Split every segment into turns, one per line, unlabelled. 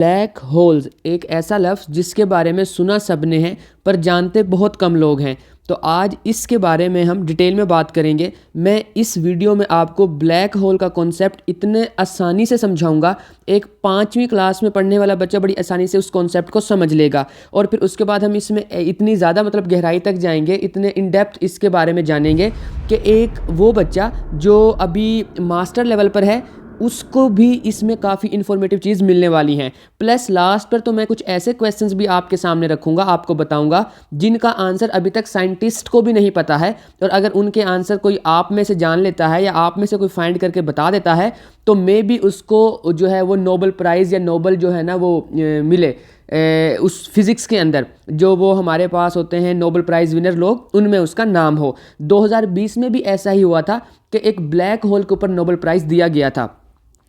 Black holes एक ऐसा लफ्ज़ जिसके बारे में सुना सबने है पर जानते बहुत कम लोग हैं। तो आज इसके बारे में हम डिटेल में बात करेंगे। मैं इस वीडियो में आपको ब्लैक होल का कॉन्सेप्ट इतने आसानी से समझाऊंगा, एक 5वीं क्लास में पढ़ने वाला बच्चा बड़ी आसानी से उस कॉन्सेप्ट को समझ लेगा। और फिर उसके बाद हम इसमें इतनी ज़्यादा गहराई तक जाएंगे, इतने इन डेप्थ इसके बारे में जानेंगे कि एक वो बच्चा जो अभी मास्टर लेवल पर है उसको भी इसमें काफ़ी इन्फॉर्मेटिव चीज़ मिलने वाली हैं। प्लस लास्ट पर तो मैं कुछ ऐसे क्वेश्चंस भी आपके सामने रखूँगा, आपको बताऊँगा जिनका आंसर अभी तक साइंटिस्ट को भी नहीं पता है। और अगर उनके आंसर कोई आप में से जान लेता है या आप में से कोई फाइंड करके बता देता है तो मे भी उसको जो है वो नोबेल प्राइज़ या नोबेल जो है ना वो मिले। उस फिज़िक्स के अंदर जो वो हमारे पास होते हैं नोबेल प्राइज़ विनर लोग, उनमें उसका नाम हो। 2020 में भी ऐसा ही हुआ था कि एक ब्लैक होल के ऊपर नोबेल प्राइज़ दिया गया था।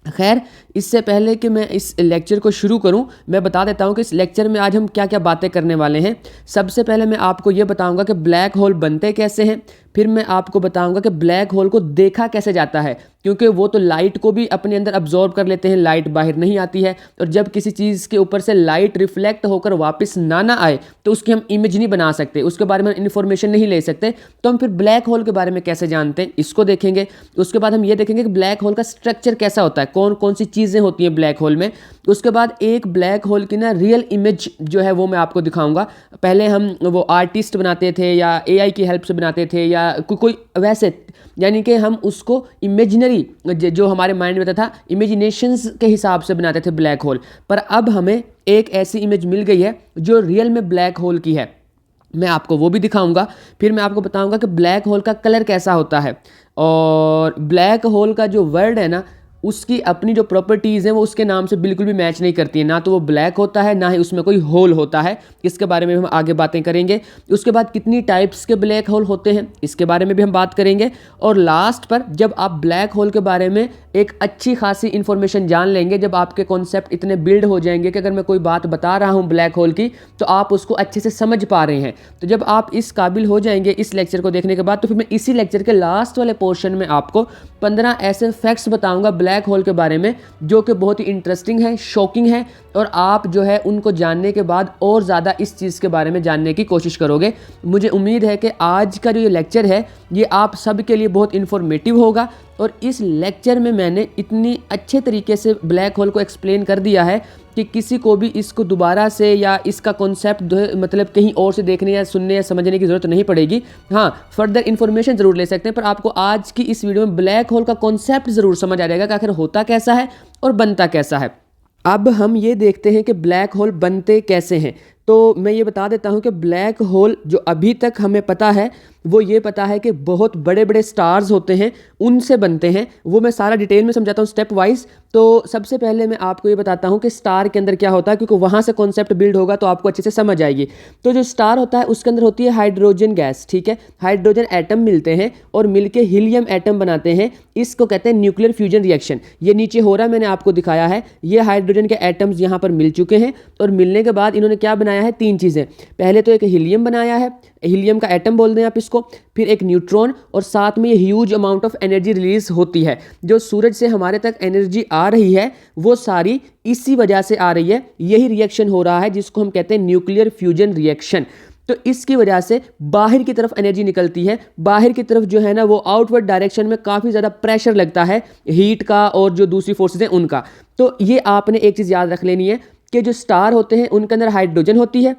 खैर, इससे पहले कि मैं इस लेक्चर को शुरू करूं, मैं बता देता हूं कि इस लेक्चर में आज हम क्या क्या बातें करने वाले हैं। सबसे पहले मैं आपको ये बताऊंगा कि ब्लैक होल बनते कैसे हैं। फिर मैं आपको बताऊंगा कि ब्लैक होल को देखा कैसे जाता है, क्योंकि वो तो लाइट को भी अपने अंदर अब्जॉर्ब कर लेते हैं, लाइट बाहर नहीं आती है। और जब किसी चीज़ के ऊपर से लाइट रिफ्लेक्ट होकर वापस ना आए तो उसकी हम इमेज नहीं बना सकते, उसके बारे में इन्फॉर्मेशन नहीं ले सकते। तो हम फिर ब्लैक होल के बारे में कैसे जानते हैं इसको देखेंगे। उसके बाद हम ये देखेंगे कि ब्लैक होल का स्ट्रक्चर कैसा होता है, कौन कौन सी चीज़ें होती हैं ब्लैक होल में। उसके बाद एक ब्लैक होल की ना रियल इमेज जो है वो मैं आपको दिखाऊंगा। पहले हम वो आर्टिस्ट बनाते थे या एआई की हेल्प से बनाते थे या कोई वैसे, यानी कि हम उसको इमेजिनरी जो हमारे माइंड में था इमेजिनेशंस के हिसाब से बनाते थे ब्लैक होल। पर अब हमें एक ऐसी इमेज मिल गई है जो रियल में ब्लैक होल की है, मैं आपको वो भी दिखाऊंगा। फिर मैं आपको बताऊंगा कि ब्लैक होल का कलर कैसा होता है। और ब्लैक होल का जो वर्ड है ना, उसकी अपनी जो प्रॉपर्टीज़ हैं वो उसके नाम से बिल्कुल भी मैच नहीं करती है। ना तो वो ब्लैक होता है, ना ही उसमें कोई होल होता है। इसके बारे में हम आगे बातें करेंगे। उसके बाद कितनी टाइप्स के ब्लैक होल होते हैं इसके बारे में भी हम बात करेंगे। और लास्ट पर जब आप ब्लैक होल के बारे में एक अच्छी खासी इन्फॉर्मेशन जान लेंगे, जब आपके कॉन्सेप्ट इतने बिल्ड हो जाएंगे कि अगर मैं कोई बात बता रहा हूँ ब्लैक होल की तो आप उसको अच्छे से समझ पा रहे हैं, तो जब आप इस काबिल हो जाएंगे इस लेक्चर को देखने के बाद, तो फिर मैं इसी लेक्चर के लास्ट वाले पोर्शन में आपको 15 ऐसे फैक्ट्स बताऊंगा ब्लैक होल के बारे में जो कि बहुत ही इंटरेस्टिंग है, शॉकिंग है। और आप जो है उनको जानने के बाद और ज़्यादा इस चीज़ के बारे में जानने की कोशिश करोगे। मुझे उम्मीद है कि आज का जो ये लेक्चर है ये आप सब के लिए बहुत इन्फॉर्मेटिव होगा। और इस लेक्चर में मैंने इतनी अच्छे तरीके से ब्लैक होल को एक्सप्लेन कर दिया है कि किसी को भी इसको दोबारा से या इसका कॉन्सेप्ट कहीं और से देखने या सुनने या समझने की ज़रूरत नहीं पड़ेगी। हाँ, फर्दर इन्फॉर्मेशन ज़रूर ले सकते हैं, पर आपको आज की इस वीडियो में ब्लैक होल का कॉन्सेप्ट ज़रूर समझ आ जाएगा कि आखिर होता कैसा है और बनता कैसा है। अब हम ये देखते हैं कि ब्लैक होल बनते कैसे हैं। तो मैं ये बता देता हूँ कि ब्लैक होल जो अभी तक हमें पता है वो ये पता है कि बहुत बड़े बड़े स्टार्स होते हैं, उनसे बनते हैं। वो मैं सारा डिटेल में समझाता हूँ स्टेप वाइज। तो सबसे पहले मैं आपको ये बताता हूँ कि स्टार के अंदर क्या होता है, क्योंकि वहाँ से कॉन्सेप्ट बिल्ड होगा तो आपको अच्छे से समझ आएगी। तो जो स्टार होता है उसके अंदर होती है हाइड्रोजन गैस, ठीक है। हाइड्रोजन एटम मिलते हैं और मिलके हीलियम एटम बनाते हैं। इसको कहते हैं न्यूक्लियर फ्यूजन रिएक्शन। ये नीचे हो रहा है, मैंने आपको दिखाया है। ये हाइड्रोजन के एटम्स यहाँ पर मिल चुके हैं और मिलने के बाद इन्होंने क्या बनाया है, 3 चीज़ें। पहले तो एक हीलियम बनाया है, हीलियम का एटम बोल दें आप इसको, फिर एक न्यूट्रॉन, और साथ में ये huge amount of energy release होती है। जो सूरज से हमारे तक एनर्जी आ रही है वो सारी इसी वजह से आ रही है। यही रिएक्शन हो रहा है जिसको हम कहते हैं न्यूक्लियर फ्यूजन रिएक्शन। तो इसकी वजह से बाहर की तरफ एनर्जी निकलती है, बाहर की तरफ जो है ना वो आउटवर्ड डायरेक्शन में काफ़ी ज़्यादा प्रेशर लगता है हीट का और जो दूसरी फोर्सेज हैं उनका। तो ये आपने एक चीज़ याद रख लेनी है कि जो स्टार होते हैं उनके अंदर हाइड्रोजन होती है,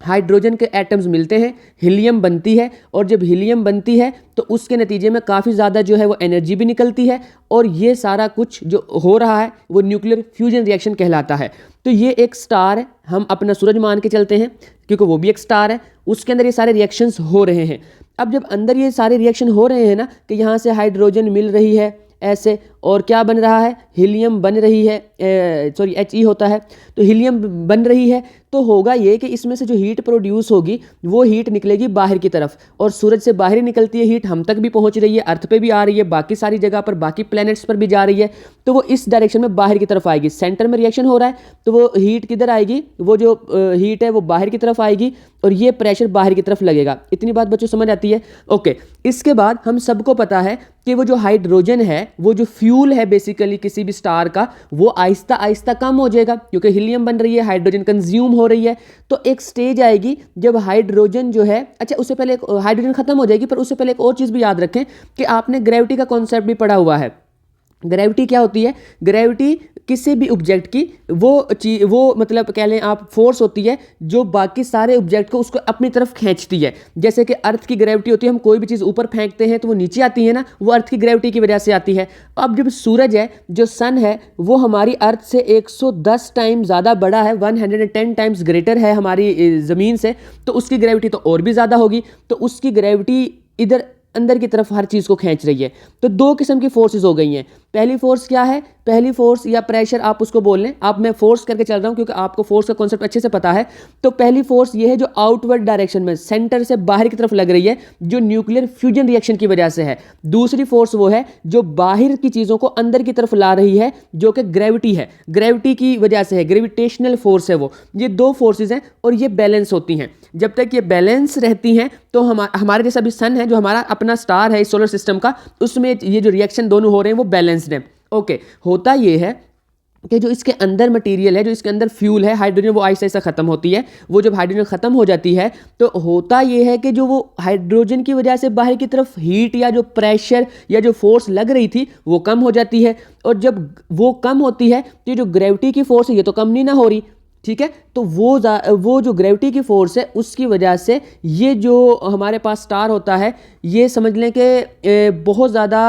हाइड्रोजन के एटम्स मिलते हैं, हीलियम बनती है, और जब हीलियम बनती है तो उसके नतीजे में काफ़ी ज़्यादा जो है वो एनर्जी भी निकलती है। और ये सारा कुछ जो हो रहा है वो न्यूक्लियर फ्यूजन रिएक्शन कहलाता है। तो ये एक स्टार है, हम अपना सूरज मान के चलते हैं क्योंकि वो भी एक स्टार है। उसके अंदर ये सारे रिएक्शंस हो रहे हैं। अब जब अंदर ये सारे रिएक्शन हो रहे हैं ना, कि यहाँ से हाइड्रोजन मिल रही है ऐसे, और क्या बन रहा है, हीलियम बन रही है, सॉरी He होता है, तो हीलियम बन रही है। तो होगा ये कि इसमें से जो हीट प्रोड्यूस होगी वो हीट निकलेगी बाहर की तरफ, और सूरज से बाहर ही निकलती है हीट, हम तक भी पहुंच रही है, अर्थ पे भी आ रही है, बाकी सारी जगह पर, बाकी प्लैनेट्स पर भी जा रही है। तो वो इस डायरेक्शन में बाहर की तरफ आएगी। सेंटर में रिएक्शन हो रहा है तो वो हीट किधर आएगी, वो जो हीट है वो बाहर की तरफ आएगी और ये प्रेशर बाहर की तरफ लगेगा। इतनी बात बच्चों समझ आती है? ओके। इसके बाद हम सबको पता है कि वो जो हाइड्रोजन है वो जो फ्यूल है बेसिकली किसी भी स्टार का, वो आहिस्ता आहिस्ता कम हो जाएगा क्योंकि हीलियम बन रही है, हाइड्रोजन कंज्यूम हो रही है। तो एक स्टेज आएगी जब हाइड्रोजन जो है, अच्छा उससे पहले हाइड्रोजन खत्म हो जाएगी, पर उससे पहले एक और चीज़ भी याद रखें कि आपने ग्रेविटी का कॉन्सेप्ट भी पढ़ा हुआ है। ग्रेविटी क्या होती है? ग्रेविटी किसी भी ऑब्जेक्ट की वो मतलब कह लें आप फोर्स होती है जो बाकी सारे ऑब्जेक्ट को उसको अपनी तरफ खींचती है। जैसे कि अर्थ की ग्रेविटी होती है, हम कोई भी चीज़ ऊपर फेंकते हैं तो वो नीचे आती है ना, वो अर्थ की ग्रेविटी की वजह से आती है। अब जब सूरज है, जो सन है, वो हमारी अर्थ से 110 टाइम ज़्यादा बड़ा है, 110 टाइम्स ग्रेटर है हमारी ज़मीन से, तो उसकी ग्रेविटी तो और भी ज़्यादा होगी। तो उसकी ग्रेविटी इधर अंदर की तरफ हर चीज़ को खींच रही है। तो दो किस्म की फोर्सेस हो गई हैं। पहली फोर्स क्या है? पहली फोर्स या प्रेशर आप उसको बोल लें, आप मैं फोर्स करके चल रहा हूं क्योंकि आपको फोर्स का कॉन्सेप्ट अच्छे से पता है। तो पहली फोर्स ये है जो आउटवर्ड डायरेक्शन में सेंटर से बाहर की तरफ लग रही है, जो न्यूक्लियर फ्यूजन रिएक्शन की वजह से है। दूसरी फोर्स वो है जो बाहर की चीज़ों को अंदर की तरफ ला रही है, जो कि ग्रेविटी है, ग्रेविटी की वजह से है, ग्रेविटेशनल फोर्स है वो। ये दो फोर्सेज हैं और ये बैलेंस होती हैं। जब तक ये बैलेंस रहती हैं तो हमारे जैसा भी सन है, जो हमारा अपना स्टार है इस सोलर सिस्टम का, उसमें ये जो रिएक्शन दोनों हो रहे हैं वो बैलेंस्ड है। ओके, होता ये है कि जो इसके अंदर मटेरियल है, जो इसके अंदर फ्यूल है, हाइड्रोजन, वो आहिस्ता आहिस्ता खत्म होती है। वो जब हाइड्रोजन खत्म हो जाती है तो होता ये है कि जो वो हाइड्रोजन की वजह से बाहर की तरफ हीट या जो प्रेशर या जो फोर्स लग रही थी वो कम हो जाती है। और जब वो कम होती है तो ये जो ग्रेविटी की फोर्स है ये तो कम नहीं ना हो रही, ठीक है। तो वो जो ग्रेविटी की फोर्स है उसकी वजह से ये जो हमारे पास स्टार होता है ये समझ लें कि बहुत ज़्यादा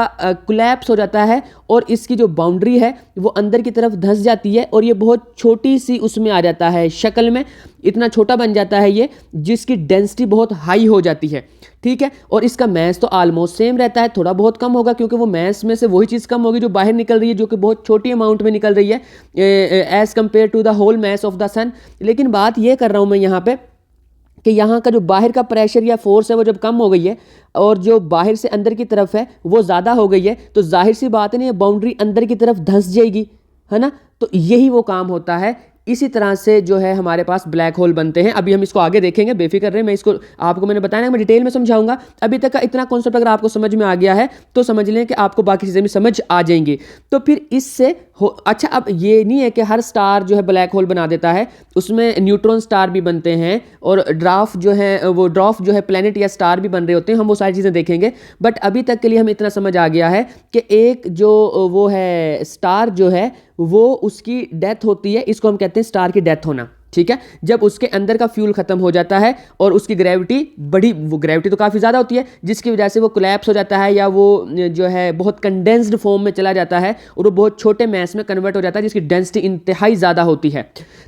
कोलैप्स हो जाता है और इसकी जो बाउंड्री है वो अंदर की तरफ धंस जाती है और ये बहुत छोटी सी उसमें आ जाता है, शक्ल में इतना छोटा बन जाता है ये, जिसकी डेंसिटी बहुत हाई हो जाती है, ठीक है। और इसका मैस तो ऑलमोस्ट सेम रहता है, थोड़ा बहुत कम होगा क्योंकि वो मैस में से वही चीज़ कम होगी जो बाहर निकल रही है, जो कि बहुत छोटी अमाउंट में निकल रही है as compare to the whole mass of the sun. लेकिन बात ये कर रहा हूँ मैं यहाँ पे कि यहाँ का जो बाहर का प्रेशर या फोर्स है वो जब कम हो गई है और जो बाहर से अंदर की तरफ है वो ज़्यादा हो गई है, तो जाहिर सी बात है ना, ये बाउंड्री अंदर की तरफ धंस जाएगी, है ना। तो यही वो काम होता है। इसी तरह से जो है हमारे पास ब्लैक होल बनते हैं। अभी हम इसको आगे देखेंगे, बेफिक्र रहे, मैं इसको आपको मैंने बताया ना, मैं डिटेल में समझाऊंगा। अभी तक का इतना कॉन्सेप्ट अगर आपको समझ में आ गया है तो समझ लें कि आपको बाकी चीज़ें भी समझ आ जाएंगी। तो फिर इससे अच्छा, अब ये नहीं है कि हर स्टार जो है ब्लैक होल बना देता है, उसमें न्यूट्रॉन स्टार भी बनते हैं और ड्वार्फ जो है प्लैनेट या स्टार भी बन रहे होते हैं, हम वो सारी चीज़ें देखेंगे। बट अभी तक के लिए हमें इतना समझ आ गया है कि एक जो वो है स्टार जो है वो उसकी डेथ होती है, इसको हम कहते हैं स्टार की डेथ होना, ठीक है। जब उसके अंदर का फ्यूल खत्म हो जाता है और उसकी ग्रेविटी वो ग्रेविटी तो काफ़ी ज़्यादा होती है जिसकी वजह से वो कोलैप्स हो जाता है या वो जो है बहुत कंडेंस्ड फॉर्म में चला जाता है और वो बहुत छोटे मैस में कन्वर्ट हो जाता है जिसकी डेंसिटी इंतहाई ज़्यादा होती है।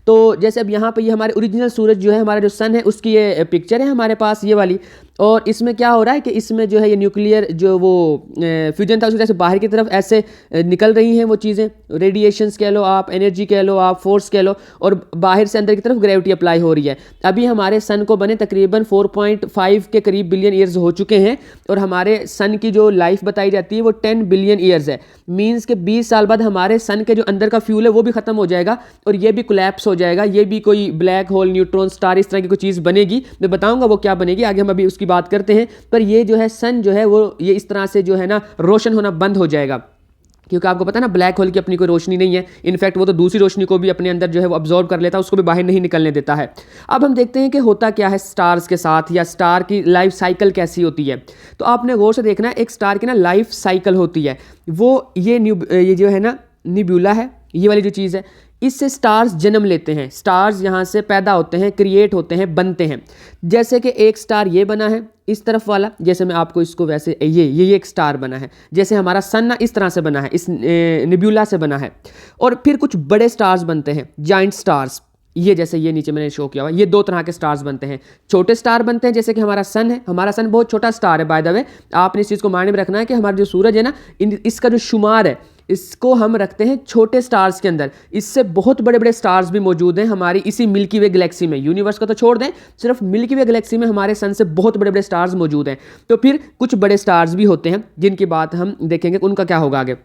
तो जैसे अब यहाँ पे ये हमारे ओरिजिनल सूरज जो है, हमारा जो सन है, उसकी ये पिक्चर है हमारे पास ये वाली। और इसमें क्या हो रहा है कि इसमें जो है ये न्यूक्लियर जो वो फ्यूजन था उसकी वजह से बाहर की तरफ ऐसे निकल रही हैं वो चीज़ें, रेडिएशंस कह लो आप, एनर्जी कह लो आप, फोर्स कह लो, और बाहर से अंदर की तरफ ग्रेविटी अप्लाई हो रही है। अभी हमारे सन को बने तकरीबन 4.5 के करीब बिलियन ईयर्स हो चुके हैं और हमारे सन की जो लाइफ बताई जाती है वो 10 बिलियन ईयर्स है। मीन्स के 20 साल बाद हमारे सन के जो अंदर का फ्यूल है वो भी ख़त्म हो जाएगा और ये भी कोलैप्स हो जाएगा, ये भी कोई ब्लैक होल, न्यूट्रॉन स्टार, इस तरह की कोई चीज़ बनेगी। मैं बताऊंगा वो क्या बनेगी, आगे हम अभी उसकी बात करते हैं। पर ये जो है सन जो है वो ये इस तरह से जो है ना रोशन होना बंद हो जाएगा, क्योंकि आपको पता है ना ब्लैक होल की अपनी कोई रोशनी नहीं है। इनफैक्ट वो तो दूसरी रोशनी को भी अपने अंदर जो है वो अब्जॉर्ब कर लेता है, उसको भी बाहर नहीं निकलने देता है। अब हम देखते हैं कि होता क्या है स्टार्स के साथ, या स्टार की लाइफ साइकिल कैसी होती है। तो आपने गौर से देखना है, एक स्टार की ना लाइफ साइकिल होती है, वो ये जो है ना निब्यूला है, ये वाली जो चीज़ है, इससे स्टार्स जन्म लेते हैं, स्टार्स यहाँ से पैदा होते हैं, क्रिएट होते हैं, बनते हैं। जैसे कि एक स्टार ये बना है इस तरफ वाला, जैसे मैं आपको इसको वैसे ये एक स्टार बना है, जैसे हमारा सन ना इस तरह से बना है, इस निब्यूला से बना है। और फिर कुछ बड़े स्टार्स बनते हैं, जाइंट स्टार्स, ये जैसे ये नीचे मैंने शो किया हुआ, ये दो तरह के स्टार्स बनते हैं। छोटे स्टार बनते हैं जैसे कि हमारा सन है, हमारा सन बहुत छोटा स्टार है बाय द वे। आपने इस चीज़ को माइंड में रखना है कि हमारा जो सूरज है ना, इसका जो शुमार है इसको हम रखते हैं छोटे स्टार्स के अंदर। इससे बहुत बड़े बड़े स्टार्स भी मौजूद हैं हमारी इसी मिल्की वे गैलेक्सी में। यूनिवर्स को तो छोड़ दें, सिर्फ मिल्की वे गैलेक्सी में हमारे सन से बहुत बड़े बड़े स्टार्स मौजूद हैं। तो फिर कुछ बड़े स्टार्स भी होते हैं जिनकी बात हम देखेंगे उनका क्या होगा आगे।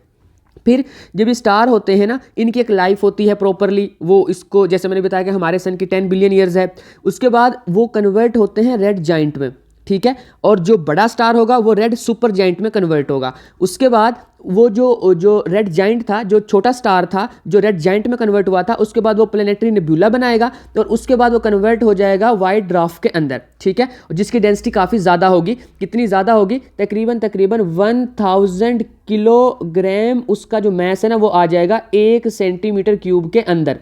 फिर जब ये स्टार होते हैं ना, इनकी एक लाइफ होती है प्रॉपरली, वो इसको जैसे मैंने बताया कि हमारे सन की 10 बिलियन ईयर्स है। उसके बाद वो कन्वर्ट होते हैं रेड जाइंट में। ठीक है। और जो बड़ा स्टार होगा वो रेड सुपर जाइंट में कन्वर्ट होगा। उसके बाद वो जो रेड जाइंट था, जो छोटा स्टार था जो रेड जाइंट में कन्वर्ट हुआ था, उसके बाद वो प्लेनेटरी नेबुला बनाएगा और उसके बाद वो कन्वर्ट हो जाएगा वाइट ड्वार्फ के अंदर, ठीक है, जिसकी डेंसिटी काफ़ी ज़्यादा होगी। कितनी ज़्यादा होगी? तकरीबन 1000 किलोग्राम उसका जो मैस है ना वो आ जाएगा 1 सेंटीमीटर क्यूब के अंदर।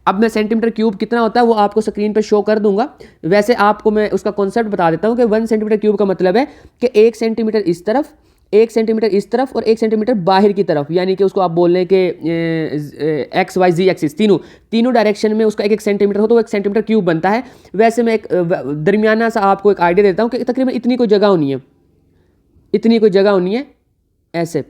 अब मैं सेंटीमीटर क्यूब कितना होता है वो आपको स्क्रीन पर शो कर दूंगा। वैसे आपको मैं उसका कॉन्सेप्ट बता देता हूँ कि 1 सेंटीमीटर क्यूब का मतलब है कि 1 सेंटीमीटर इस तरफ, 1 सेंटीमीटर इस तरफ और 1 सेंटीमीटर बाहर की तरफ, यानी कि उसको आप बोल लें कि एक्स वाई जी एक्सिस तीनों डायरेक्शन में उसका 1 सेंटीमीटर हो तो वो 1 सेंटीमीटर क्यूब बनता है। वैसे मैं एक दरमियाना सा आपको एक आइडिया देता हूँ कि तकरीबन इतनी कोई जगह होनी है, इतनी कोई जगह होनी है ऐसे।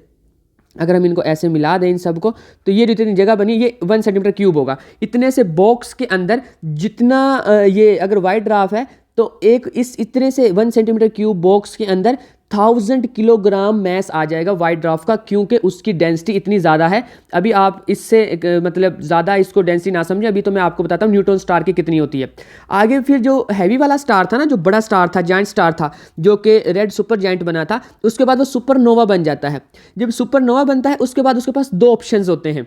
अगर हम इनको ऐसे मिला दें इन सबको तो ये जो इतनी जगह बनी ये 1 सेंटीमीटर क्यूब होगा। इतने से बॉक्स के अंदर जितना ये अगर वाइट ड्वार्फ है तो एक इस इतने से 1 सेंटीमीटर क्यूब बॉक्स के अंदर 1000 किलोग्राम मैस आ जाएगा वाइट ड्वार्फ का, क्योंकि उसकी डेंसिटी इतनी ज़्यादा है। अभी आप इससे मतलब ज़्यादा इसको डेंसिटी ना समझें, अभी तो मैं आपको बताता हूँ न्यूट्रॉन स्टार की कितनी होती है। आगे फिर जो हैवी वाला स्टार था ना, जो बड़ा स्टार था, जायंट स्टार था, जो कि रेड सुपर जायंट बना था, उसके बाद वो सुपरनोवा बन जाता है। जब सुपरनोवा बनता है उसके बाद उसके पास 2 ऑप्शंस होते हैं,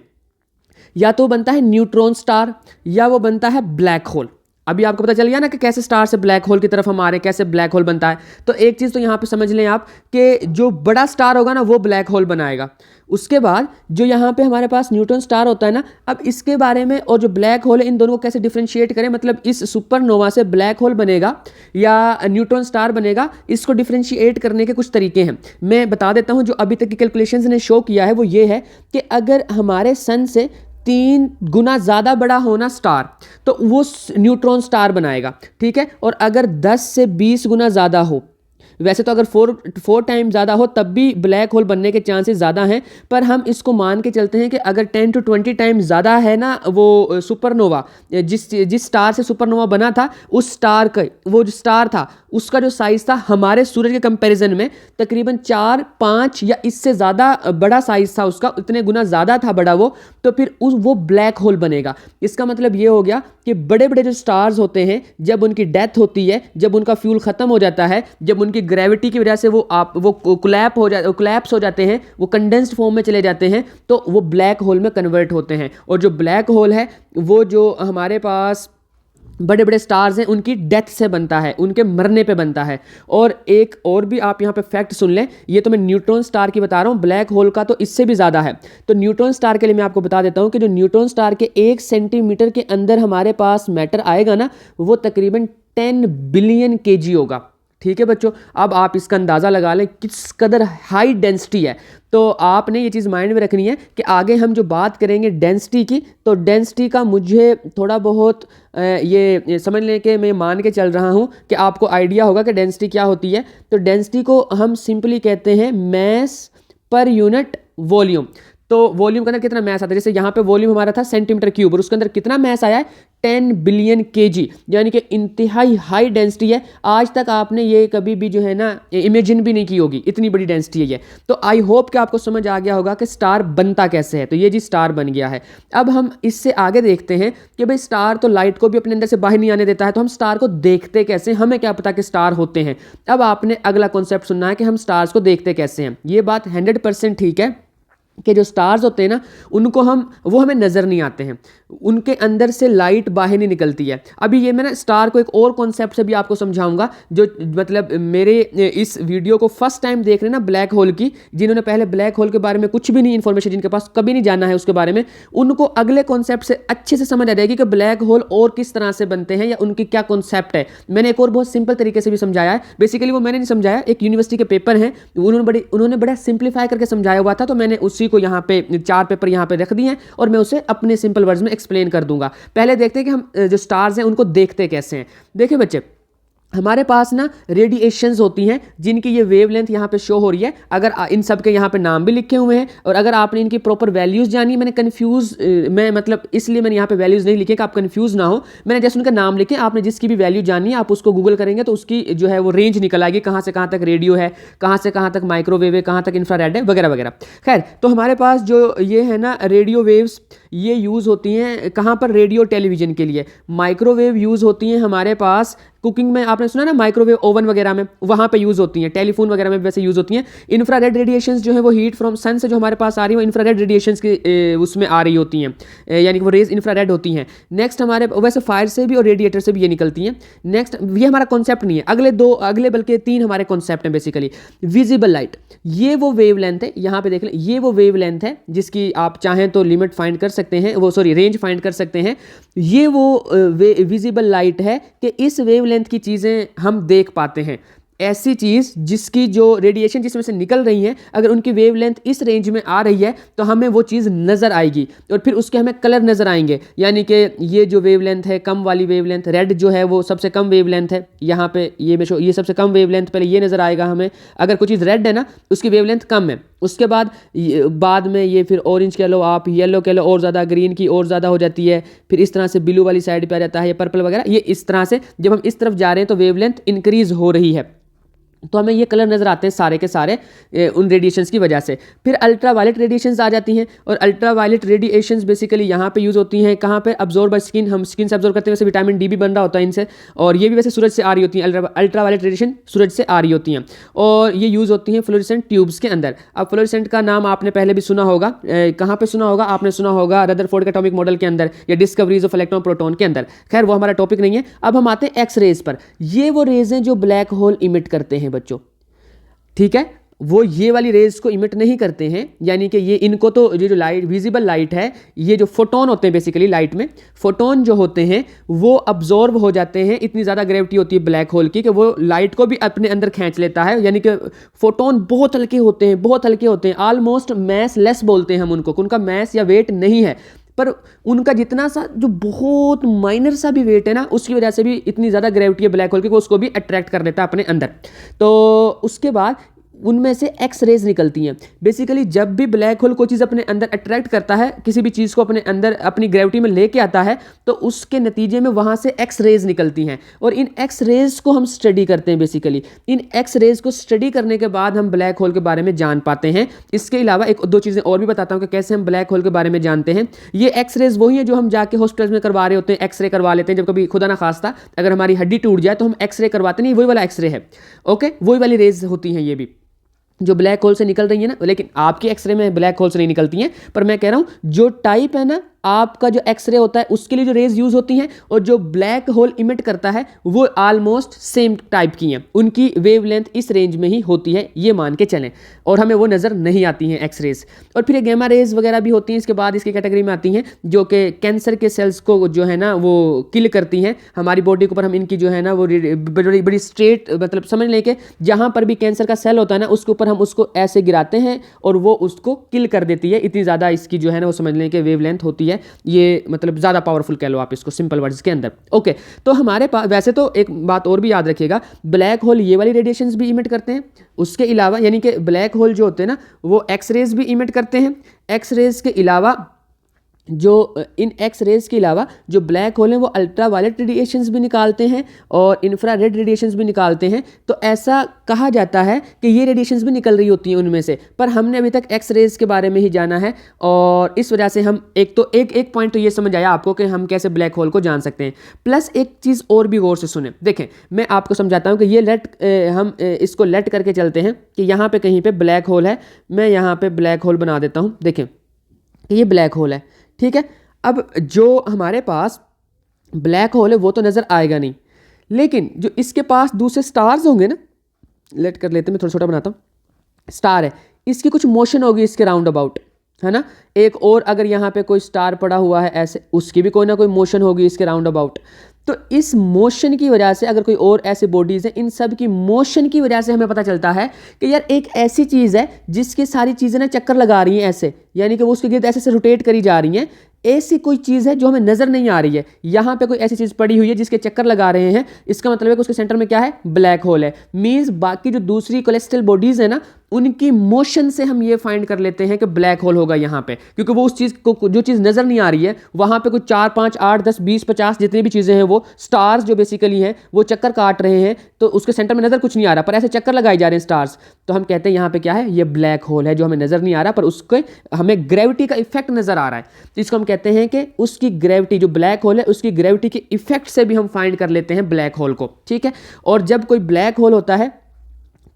या तो बनता है न्यूट्रॉन स्टार या वो बनता है ब्लैक होल। अभी आपको पता चल गया ना कि कैसे स्टार से ब्लैक होल की तरफ हम आ रहे हैं, कैसे ब्लैक होल बनता है। तो एक चीज़ तो यहाँ पे समझ लें आप कि जो बड़ा स्टार होगा ना वो ब्लैक होल बनाएगा। उसके बाद जो यहाँ पे हमारे पास न्यूट्रॉन स्टार होता है ना, अब इसके बारे में और जो ब्लैक होल है इन दोनों को कैसे डिफ्रेंशिएट करें, मतलब इस सुपरनोवा से ब्लैक होल बनेगा या न्यूट्रॉन स्टार बनेगा, इसको डिफ्रेंशिएट करने के कुछ तरीके हैं। मैं बता देता हूँ। जो अभी तक की कैलकुलेशंस ने शो किया है वो ये है कि अगर हमारे सन से 3 गुना ज़्यादा बड़ा होना स्टार तो वो न्यूट्रॉन स्टार बनाएगा, ठीक है। और अगर 10 से 20 गुना ज़्यादा हो, वैसे तो अगर 4 टाइम ज़्यादा हो तब भी ब्लैक होल बनने के चांसेस ज़्यादा हैं, पर हम इसको मान के चलते हैं कि अगर 10 to 20 टाइम ज़्यादा है ना वो सुपरनोवा, जिस स्टार से सुपरनोवा बना था उस स्टार का वो जो स्टार था उसका जो साइज़ था हमारे सूरज के कंपैरिजन में तकरीबन 4-5 या इससे ज़्यादा बड़ा साइज़ था उसका, इतने गुना ज़्यादा था बड़ा वो, तो फिर वो ब्लैक होल बनेगा। इसका मतलब ये हो गया कि बड़े बड़े जो स्टार्स होते हैं जब उनकी डेथ होती है, जब उनका फ्यूल ख़त्म हो जाता है, जब उनकी ग्रेविटी की वजह से वो कोलैप्स हो जाते हैं, वो कंडेंस्ड फॉर्म में चले जाते हैं, तो वो ब्लैक होल में कन्वर्ट होते हैं। और जो ब्लैक होल है वो जो हमारे पास बड़े बड़े स्टार्स हैं उनकी डेथ से बनता है, उनके मरने पे बनता है। और एक और भी आप यहाँ पे फैक्ट सुन लें, ये तो मैं न्यूट्रॉन स्टार की बता रहा हूँ, ब्लैक होल का तो इससे भी ज़्यादा है। तो न्यूट्रॉन स्टार के लिए मैं आपको बता देता हूँ कि जो न्यूट्रॉन स्टार के 1 सेंटीमीटर के अंदर हमारे पास मैटर आएगा ना वो तकरीबन 10 बिलियन केजी होगा, ठीक है बच्चों। अब आप इसका अंदाज़ा लगा लें किस कदर हाई डेंसिटी है। तो आपने ये चीज़ माइंड में रखनी है कि आगे हम जो बात करेंगे डेंसिटी की, तो डेंसिटी का मुझे थोड़ा बहुत ये समझ लें कि मैं मान के चल रहा हूँ कि आपको आइडिया होगा कि डेंसिटी क्या होती है। तो डेंसिटी को हम सिंपली कहते हैं मैस पर यूनिट वॉल्यूम। तो वॉल्यूम के अंदर कितना मैस आता है, जैसे यहाँ पे वॉल्यूम हमारा था सेंटीमीटर क्यूब और उसके अंदर कितना मैस आया है 10 बिलियन केजी, यानी कि इंतहाई हाई डेंसिटी है। आज तक आपने ये कभी भी जो है ना इमेजिन भी नहीं की होगी, इतनी बड़ी डेंसिटी है ये। तो आई होप कि आपको समझ आ गया होगा कि स्टार बनता कैसे है। तो ये जी स्टार बन गया है। अब हम इससे आगे देखते हैं कि भाई स्टार तो लाइट को भी अपने अंदर से बाहर नहीं आने देता है, तो हम स्टार को देखते कैसे, हमें क्या पता कि स्टार होते हैं। अब आपने अगला कॉन्सेप्ट सुनना है कि हम स्टार्स को देखते कैसे हैं। ये बात 100% ठीक है कि जो स्टार्स होते हैं ना उनको वो हमें नज़र नहीं आते हैं, उनके अंदर से लाइट बाहर नहीं निकलती है। अभी ये मैं ना स्टार को एक और कॉन्सेप्ट से भी आपको समझाऊंगा, जो मतलब मेरे इस वीडियो को फर्स्ट टाइम देख रहे हैं ना ब्लैक होल की, जिन्होंने पहले ब्लैक होल के बारे में कुछ भी नहीं इन्फॉर्मेशन, जिनके पास कभी नहीं जाना है उसके बारे में, उनको अगले कॉन्सेप्ट से अच्छे से समझ आ जाएगी कि ब्लैक होल और किस तरह से बनते हैं या उनकी क्या कॉन्सेप्ट है। मैंने एक और बहुत सिंपल तरीके से भी समझाया है। बेसिकली वो मैंने नहीं समझाया, एक यूनिवर्सिटी के पेपर हैं, उन्होंने बड़ा सिंप्लीफाई करके समझाया हुआ था, तो मैंने उसी को यहाँ पे 4 पेपर यहाँ पे रख दिए हैं और मैं उसे अपने सिंपल वर्ड्स में एक्सप्लेन कर दूंगा। पहले देखते हैं कि हम जो स्टार्स हैं उनको देखते कैसे हैं। देखिए बच्चे, हमारे पास ना रेडिएशंस होती हैं जिनकी ये वेवलेंथ यहाँ पे शो हो रही है। अगर इन सब के यहाँ पे नाम भी लिखे हुए हैं और अगर आपने इनकी प्रॉपर वैल्यूज़ जानी, मैं मतलब इसलिए मैंने यहाँ पे वैल्यूज़ नहीं लिखे कि आप कंफ्यूज ना हो। मैंने जैसे उनका नाम लिखे, आपने जिसकी भी वैल्यू जानी है आप उसको गूगल करेंगे तो उसकी जो है वो रेंज निकल आएगी, कहाँ से कहाँ तक रेडियो है, कहाँ से कहाँ तक माइक्रोवेव है, कहाँ तक इंफ्रारेड है, वगैरह वगैरह। खैर, तो हमारे पास जो ये है ना रेडियो वेव्स, ये यूज़ होती हैं कहाँ पर, रेडियो टेलीविज़न के लिए। माइक्रोवेव यूज़ होती हैं हमारे पास कुकिंग में आपने सुना ना, माइक्रोवेव ओवन वगैरह में वहाँ पे यूज़ होती हैं, टेलीफोन वगैरह में वैसे यूज़ होती हैं। इंफ्रारेड रेडिएशंस जो है वो हीट फ्रॉम सन से जो हमारे पास आ रही है वो इंफ्रारेड रेडिएशंस के उसमें आ रही होती हैं, यानी कि वो रेज इंफ्रारेड होती हैं। नेक्स्ट हमारे वैसे फायर से भी और रेडिएटर से भी ये निकलती हैं। नेक्स्ट ये हमारा कॉन्सेप्ट नहीं है, अगले बल्कि 3 हमारे कॉन्सेप्ट हैं बेसिकली। विजिबल लाइट, ये वो वेवलेंथ है, यहाँ पे देख लें, ये वो वेवलेंथ है जिसकी आप चाहें तो लिमिट फाइंड कर सकते हैं, वो सॉरी रेंज फाइंड कर सकते हैं। ये वो विजिबल लाइट है कि इस वेवलेंथ की चीज़ें हम देख पाते हैं। ऐसी चीज़ जिसकी जो रेडिएशन जिसमें से निकल रही है, अगर उनकी वेवलेंथ इस रेंज में आ रही है तो हमें वो चीज़ नज़र आएगी और फिर उसके हमें कलर नज़र आएंगे। यानी कि ये जो वेवलेंथ है, कम वाली वेवलेंथ, रेड जो है वो सबसे कम वेवलेंथ है। यहाँ पे ये सबसे कम वेवलेंथ, पहले ये नज़र आएगा हमें, अगर कोई चीज़ रेड है ना उसकी वेवलेंथ कम है। उसके बाद में ये फिर ऑरेंज कह लो आप, येलो कह लो और ज़्यादा, ग्रीन की और ज़्यादा हो जाती है, फिर इस तरह से ब्लू वाली साइड पे आ जाता है, ये पर्पल वगैरह। ये इस तरह से जब हम इस तरफ जा रहे हैं तो वेवलेंथ इंक्रीज हो रही है, तो हमें ये कलर नज़र आते हैं सारे के सारे उन रेडिएशंस की वजह से। फिर अल्ट्रा वायलेट रेडिएशंस आ जाती हैं, और अल्ट्रा वायलेट रेडिएशंस बेसिकली यहाँ पे यूज़ होती हैं कहाँ पे, अब्जॉर्ब बाय स्किन, हम स्किन से अब्जॉर्ब करते हैं, वैसे विटामिन डी भी बन रहा होता है इनसे, और ये भी वैसे सूरज से आ रही होती हैं। अल्ट्रा वायलेट रेडिएशन सूरज से आ रही होती हैं और ये यूज़ होती हैं फ्लोरेसेंट ट्यूब्स के अंदर। अब फ्लोरेसेंट का नाम आपने पहले भी सुना होगा, कहाँ पर सुना होगा, आपने सुना होगा रदरफोर्ड के एटॉमिक मॉडल के अंदर या डिस्कवरीज ऑफ इलेक्ट्रॉन प्रोटॉन के अंदर। खैर वो हमारा टॉपिक नहीं है। अब हम आते हैं एक्स रेज पर। ये वो रेज हैं जो ब्लैक होल इमिट करते हैं बच्चों, ठीक है। वो ये वाली रेज को इमिट नहीं करते हैं, यानी कि ये इनको तो ये जो लाइट, विजिबल लाइट है, ये जो फोटोन होते हैं बेसिकली लाइट में, फोटोन जो होते हैं वो अब्जॉर्ब हो जाते हैं। इतनी ज़्यादा ग्रेविटी होती है ब्लैक होल की कि वो लाइट को भी अपने अंदर खींच लेता है। यानी कि फोटोन बहुत हल्के होते हैं, बहुत हल्के होते हैं, ऑलमोस्ट मैस लेस बोलते हैं हम उनको, उनका मैस या वेट नहीं है, पर उनका जितना सा जो बहुत माइनर सा भी वेट है ना, उसकी वजह से भी इतनी ज़्यादा ग्रेविटी है ब्लैक होल की, वो उसको भी अट्रैक्ट कर लेता है अपने अंदर। तो उसके बाद उनमें से एक्स रेज निकलती हैं। बेसिकली जब भी ब्लैक होल कोई चीज़ अपने अंदर अट्रैक्ट करता है, किसी भी चीज़ को अपने अंदर अपनी ग्रेविटी में लेके आता है, तो उसके नतीजे में वहाँ से एक्स रेज निकलती हैं, और इन एक्स रेज को हम स्टडी करते हैं। बेसिकली इन एक्स रेज को स्टडी करने के बाद हम ब्लैक होल के बारे में जान पाते हैं। इसके अलावा एक दो चीज़ें और भी बताता हूँ कि कैसे हम ब्लैक होल के बारे में जानते हैं। ये एक्स रेज वही है जो हम जाके हॉस्पिटल में करवा रहे होते हैं, एक्सरे करवा लेते हैं। जब कभी खुदा ना खास्ता अगर हमारी हड्डी टूट जाए तो हम एक्सरे करवाते नहीं, वही वाला एक्सरे है, ओके, वही वाली रेज होती हैं ये भी जो ब्लैक होल से निकल रही है ना। लेकिन आपकी एक्सरे में ब्लैक होल से नहीं निकलती हैं, पर मैं कह रहा हूं जो टाइप है ना आपका जो एक्सरे होता है उसके लिए जो रेज यूज होती हैं और जो ब्लैक होल इमिट करता है वो ऑलमोस्ट सेम टाइप की हैं। उनकी वेवलेंथ इस रेंज में ही होती है, ये मान के चलें, और हमें वो नज़र नहीं आती हैं एक्स रेज। और फिर गैमा रेज वगैरह भी होती हैं इसके बाद, इसकी कैटेगरी में आती हैं, जो कि कैंसर के सेल्स को जो है ना वो किल करती हैं हमारी बॉडी के ऊपर। हम इनकी जो है ना वो बड़ी बड़ी स्ट्रेट, मतलब समझ लें कि जहाँ पर भी कैंसर का सेल होता है ना उसके ऊपर हम उसको ऐसे गिराते हैं और वो उसको किल कर देती है। इतनी ज़्यादा इसकी जो है ना वो समझ लें कि वेवलेंथ होती है, ये मतलब ज़्यादा पावरफुल कह लो आप इसको सिंपल वर्ड्स के अंदर, ओके। तो हमारे पास वैसे तो एक बात और भी याद रखिएगा, ब्लैक होल ये वाली रेडिएशंस भी इमिट करते हैं। उसके अलावा यानी कि ब्लैक होल जो होते हैं ना वो एक्स रेज भी इमिट करते हैं। एक्स रेज के अलावा जो इन एक्स रेज के अलावा जो ब्लैक होल हैं वो अल्ट्रा वायलेट रेडिएशंस भी निकालते हैं और इंफ्रारेड रेडिएशंस भी निकालते हैं। तो ऐसा कहा जाता है कि ये रेडिएशंस भी निकल रही होती हैं उनमें से, पर हमने अभी तक एक्स रेज के बारे में ही जाना है। और इस वजह से हम एक पॉइंट तो ये समझ आया आपको कि हम कैसे ब्लैक होल को जान सकते हैं। प्लस एक चीज़ और भी गौर से सुने, देखें मैं आपको समझाता हूँ कि ये हम इसको लेट करके चलते हैं कि यहाँ पर कहीं पर ब्लैक होल है। मैं यहाँ पर ब्लैक होल बना देता हूँ, देखें ये ब्लैक होल है, ठीक है। अब जो हमारे पास ब्लैक होल है वो तो नज़र आएगा नहीं, लेकिन जो इसके पास दूसरे स्टार्स होंगे ना, लेट कर लेते हैं, मैं थोड़ा छोटा बनाता हूँ, स्टार है, इसकी कुछ मोशन होगी इसके राउंड अबाउट, है ना। एक और अगर यहाँ पे कोई स्टार पड़ा हुआ है ऐसे, उसकी भी कोई ना कोई मोशन होगी इसके राउंड अबाउट। तो इस मोशन की वजह से, अगर कोई और ऐसे बॉडीज़ हैं, इन सब की मोशन की वजह से हमें पता चलता है कि यार एक ऐसी चीज़ है जिसकी सारी चीज़ें ना चक्कर लगा रही हैं ऐसे, यानी कि वो उसके गिर्द ऐसे रोटेट करी जा रही हैं। ऐसी कोई चीज़ है जो हमें नज़र नहीं आ रही है। यहाँ पे कोई ऐसी चीज़ पड़ी हुई है जिसके चक्कर लगा रहे हैं, इसका मतलब है कि उसके सेंटर में क्या है, ब्लैक होल है। मीन्स बाकी जो दूसरी कोलेस्ट्रल बॉडीज़ है ना उनकी मोशन से हम ये फाइंड कर लेते हैं कि ब्लैक होल होगा यहाँ पे, क्योंकि वो उस चीज़ को जो चीज़ नज़र नहीं आ रही है वहाँ पे कुछ 4, 5, 8, 10, 20, 50 जितनी भी चीज़ें हैं, वो स्टार्स जो बेसिकली हैं वो चक्कर काट रहे हैं, तो उसके सेंटर में नज़र कुछ नहीं आ रहा, पर ऐसे चक्कर लगाए जा रहे हैं स्टार्स, तो हम कहते हैं यहाँ पे क्या है, ये ब्लैक होल है जो हमें नज़र नहीं आ रहा, पर उसके हमें ग्रेविटी का इफेक्ट नज़र आ रहा है। तो इसको हम कहते हैं कि उसकी ग्रेविटी, जो ब्लैक होल है उसकी ग्रेविटी के इफेक्ट से भी हम फाइंड कर लेते हैं ब्लैक होल को, ठीक है। और जब कोई ब्लैक होल होता है,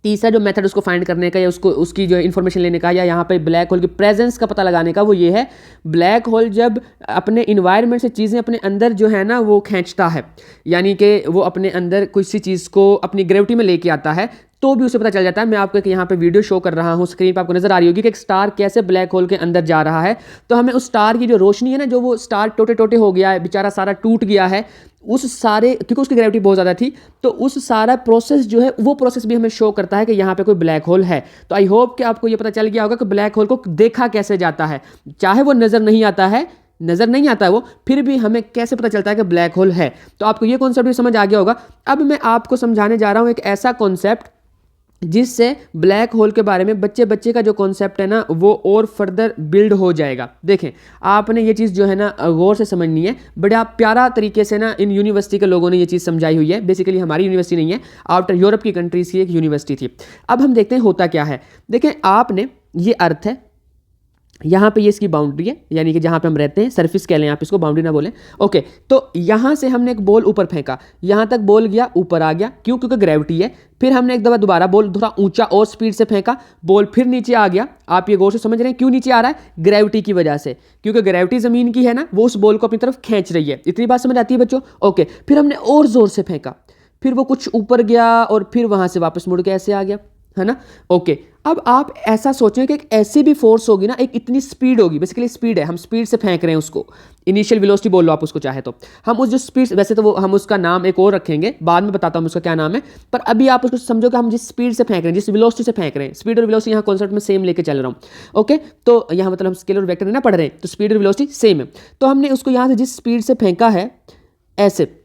तीसरा जो मेथड उसको फाइंड करने का या उसको उसकी जो इन्फॉर्मेशन लेने का या यहाँ पे ब्लैक होल की प्रेजेंस का पता लगाने का, वो ये है, ब्लैक होल जब अपने इन्वायरमेंट से चीज़ें अपने अंदर जो है ना वो खींचता है, यानी कि वो अपने अंदर किसी चीज़ को अपनी ग्रेविटी में लेके आता है, तो भी उसे पता चल जाता है। मैं आपको एक यहाँ पे वीडियो शो कर रहा हूँ, स्क्रीन पर आपको नजर आ रही होगी कि एक स्टार कैसे ब्लैक होल के अंदर जा रहा है, तो हमें उस स्टार की जो रोशनी है ना, जो वो स्टार टोटे टोटे हो गया है बेचारा, सारा टूट गया है, उस सारे, क्योंकि उसकी ग्रेविटी बहुत ज़्यादा थी, तो उस सारा प्रोसेस जो है वो प्रोसेस भी हमें शो करता है कि यहाँ पे कोई ब्लैक होल है। तो आई होप कि आपको ये पता चल गया होगा कि ब्लैक होल को देखा कैसे जाता है, चाहे वो नज़र नहीं आता है, नज़र नहीं आता है वो, फिर भी हमें कैसे पता चलता है कि ब्लैक होल है। तो आपको ये कॉन्सेप्ट भी समझ आ गया होगा। अब मैं आपको समझाने जा रहा हूँ एक ऐसा कॉन्सेप्ट जिससे ब्लैक होल के बारे में बच्चे का जो कॉन्सेप्ट है ना वो और फर्दर बिल्ड हो जाएगा। देखें, आपने ये चीज़ जो है ना गौर से समझनी है, बड़ा प्यारा तरीके से ना इन यूनिवर्सिटी के लोगों ने ये चीज़ समझाई हुई है। बेसिकली हमारी यूनिवर्सिटी नहीं है, आफ्टर यूरोप की कंट्रीज़ की एक यूनिवर्सिटी थी। अब हम देखते हैं होता क्या है। देखें, आपने ये अर्थ है, यहाँ पे ये इसकी बाउंड्री है, यानी कि जहाँ पे हम रहते हैं, सरफेस कह लें, आप इसको बाउंड्री ना बोलें, ओके। तो यहाँ से हमने एक बॉल ऊपर फेंका, यहाँ तक बॉल गया, ऊपर आ गया, क्यों? क्योंकि ग्रेविटी है। फिर हमने एक दफ़ा दोबारा बॉल थोड़ा ऊंचा और स्पीड से फेंका, बॉल फिर नीचे आ गया। आप ये गौर से समझ रहे हैं क्यों नीचे आ रहा है? ग्रेविटी की वजह से, क्योंकि ग्रेविटी ज़मीन की है ना, वो उस बॉल को अपनी तरफ खींच रही है। इतनी बात समझ आती है बच्चों? ओके। फिर हमने और ज़ोर से फेंका, फिर वो कुछ ऊपर गया और फिर वहाँ से वापस मुड़ के ऐसे आ गया, है ना, ओके। अब आप ऐसा सोचें कि एक ऐसी भी फोर्स होगी ना, एक इतनी स्पीड होगी, बेसिकली स्पीड है, हम स्पीड से फेंक रहे हैं उसको, इनिशियल वेलोसिटी बोल लो आप उसको चाहे तो। हम उस जो स्पीड, वैसे तो वो हम उसका नाम एक और रखेंगे, बाद में बताता हूँ उसका क्या नाम है, पर अभी आप उसको समझो कि हम जिस स्पीड से फेंक रहे हैं, जिस वेलोसिटी से फेंक रहे हैं, स्पीड और वेलोसिटी यहाँ कॉन्सेप्ट में सेम लेके चल रहा हूँ, ओके। तो यहाँ मतलब हम स्केलर वेक्टर ना पढ़ रहे हैं, तो स्पीड और वेलोसिटी सेम है। तो हमने उसको यहाँ से जिस स्पीड से फेंका है ऐसे,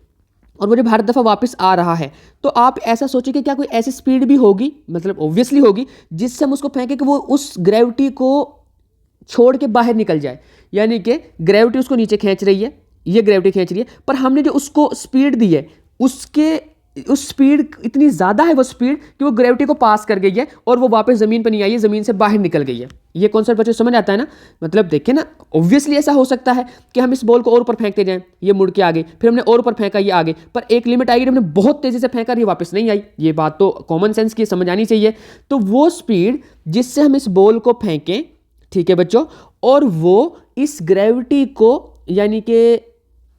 और वो जब हर दफ़ा वापस आ रहा है, तो आप ऐसा सोचिए कि क्या कोई ऐसी स्पीड भी होगी, मतलब ऑब्वियसली होगी, जिससे हम उसको फेंकें कि वो उस ग्रेविटी को छोड़ के बाहर निकल जाए। यानी कि ग्रेविटी उसको नीचे खींच रही है, ये ग्रेविटी खींच रही है, पर हमने जो उसको स्पीड दी है, उस स्पीड इतनी ज़्यादा है वो स्पीड कि वो ग्रेविटी को पास कर गई है और वो वापस ज़मीन पर नहीं आई है, ज़मीन से बाहर निकल गई है। ये कॉन्सेप्ट बच्चों समझ आता है ना? मतलब देखिए ना, ऑब्वियसली ऐसा हो सकता है कि हम इस बॉल को और ऊपर फेंकते जाएं, ये मुड़ के आ गई, फिर हमने और ऊपर फेंका, ये आ गई, पर एक लिमिट आएगी, हमने बहुत तेज़ी से फेंका, ये वापस नहीं आई। ये बात तो कॉमन सेंस की समझ आनी चाहिए। तो वो स्पीड जिससे हम इस बॉल को फेंकें, ठीक है बच्चों, और वो इस ग्रेविटी को यानी कि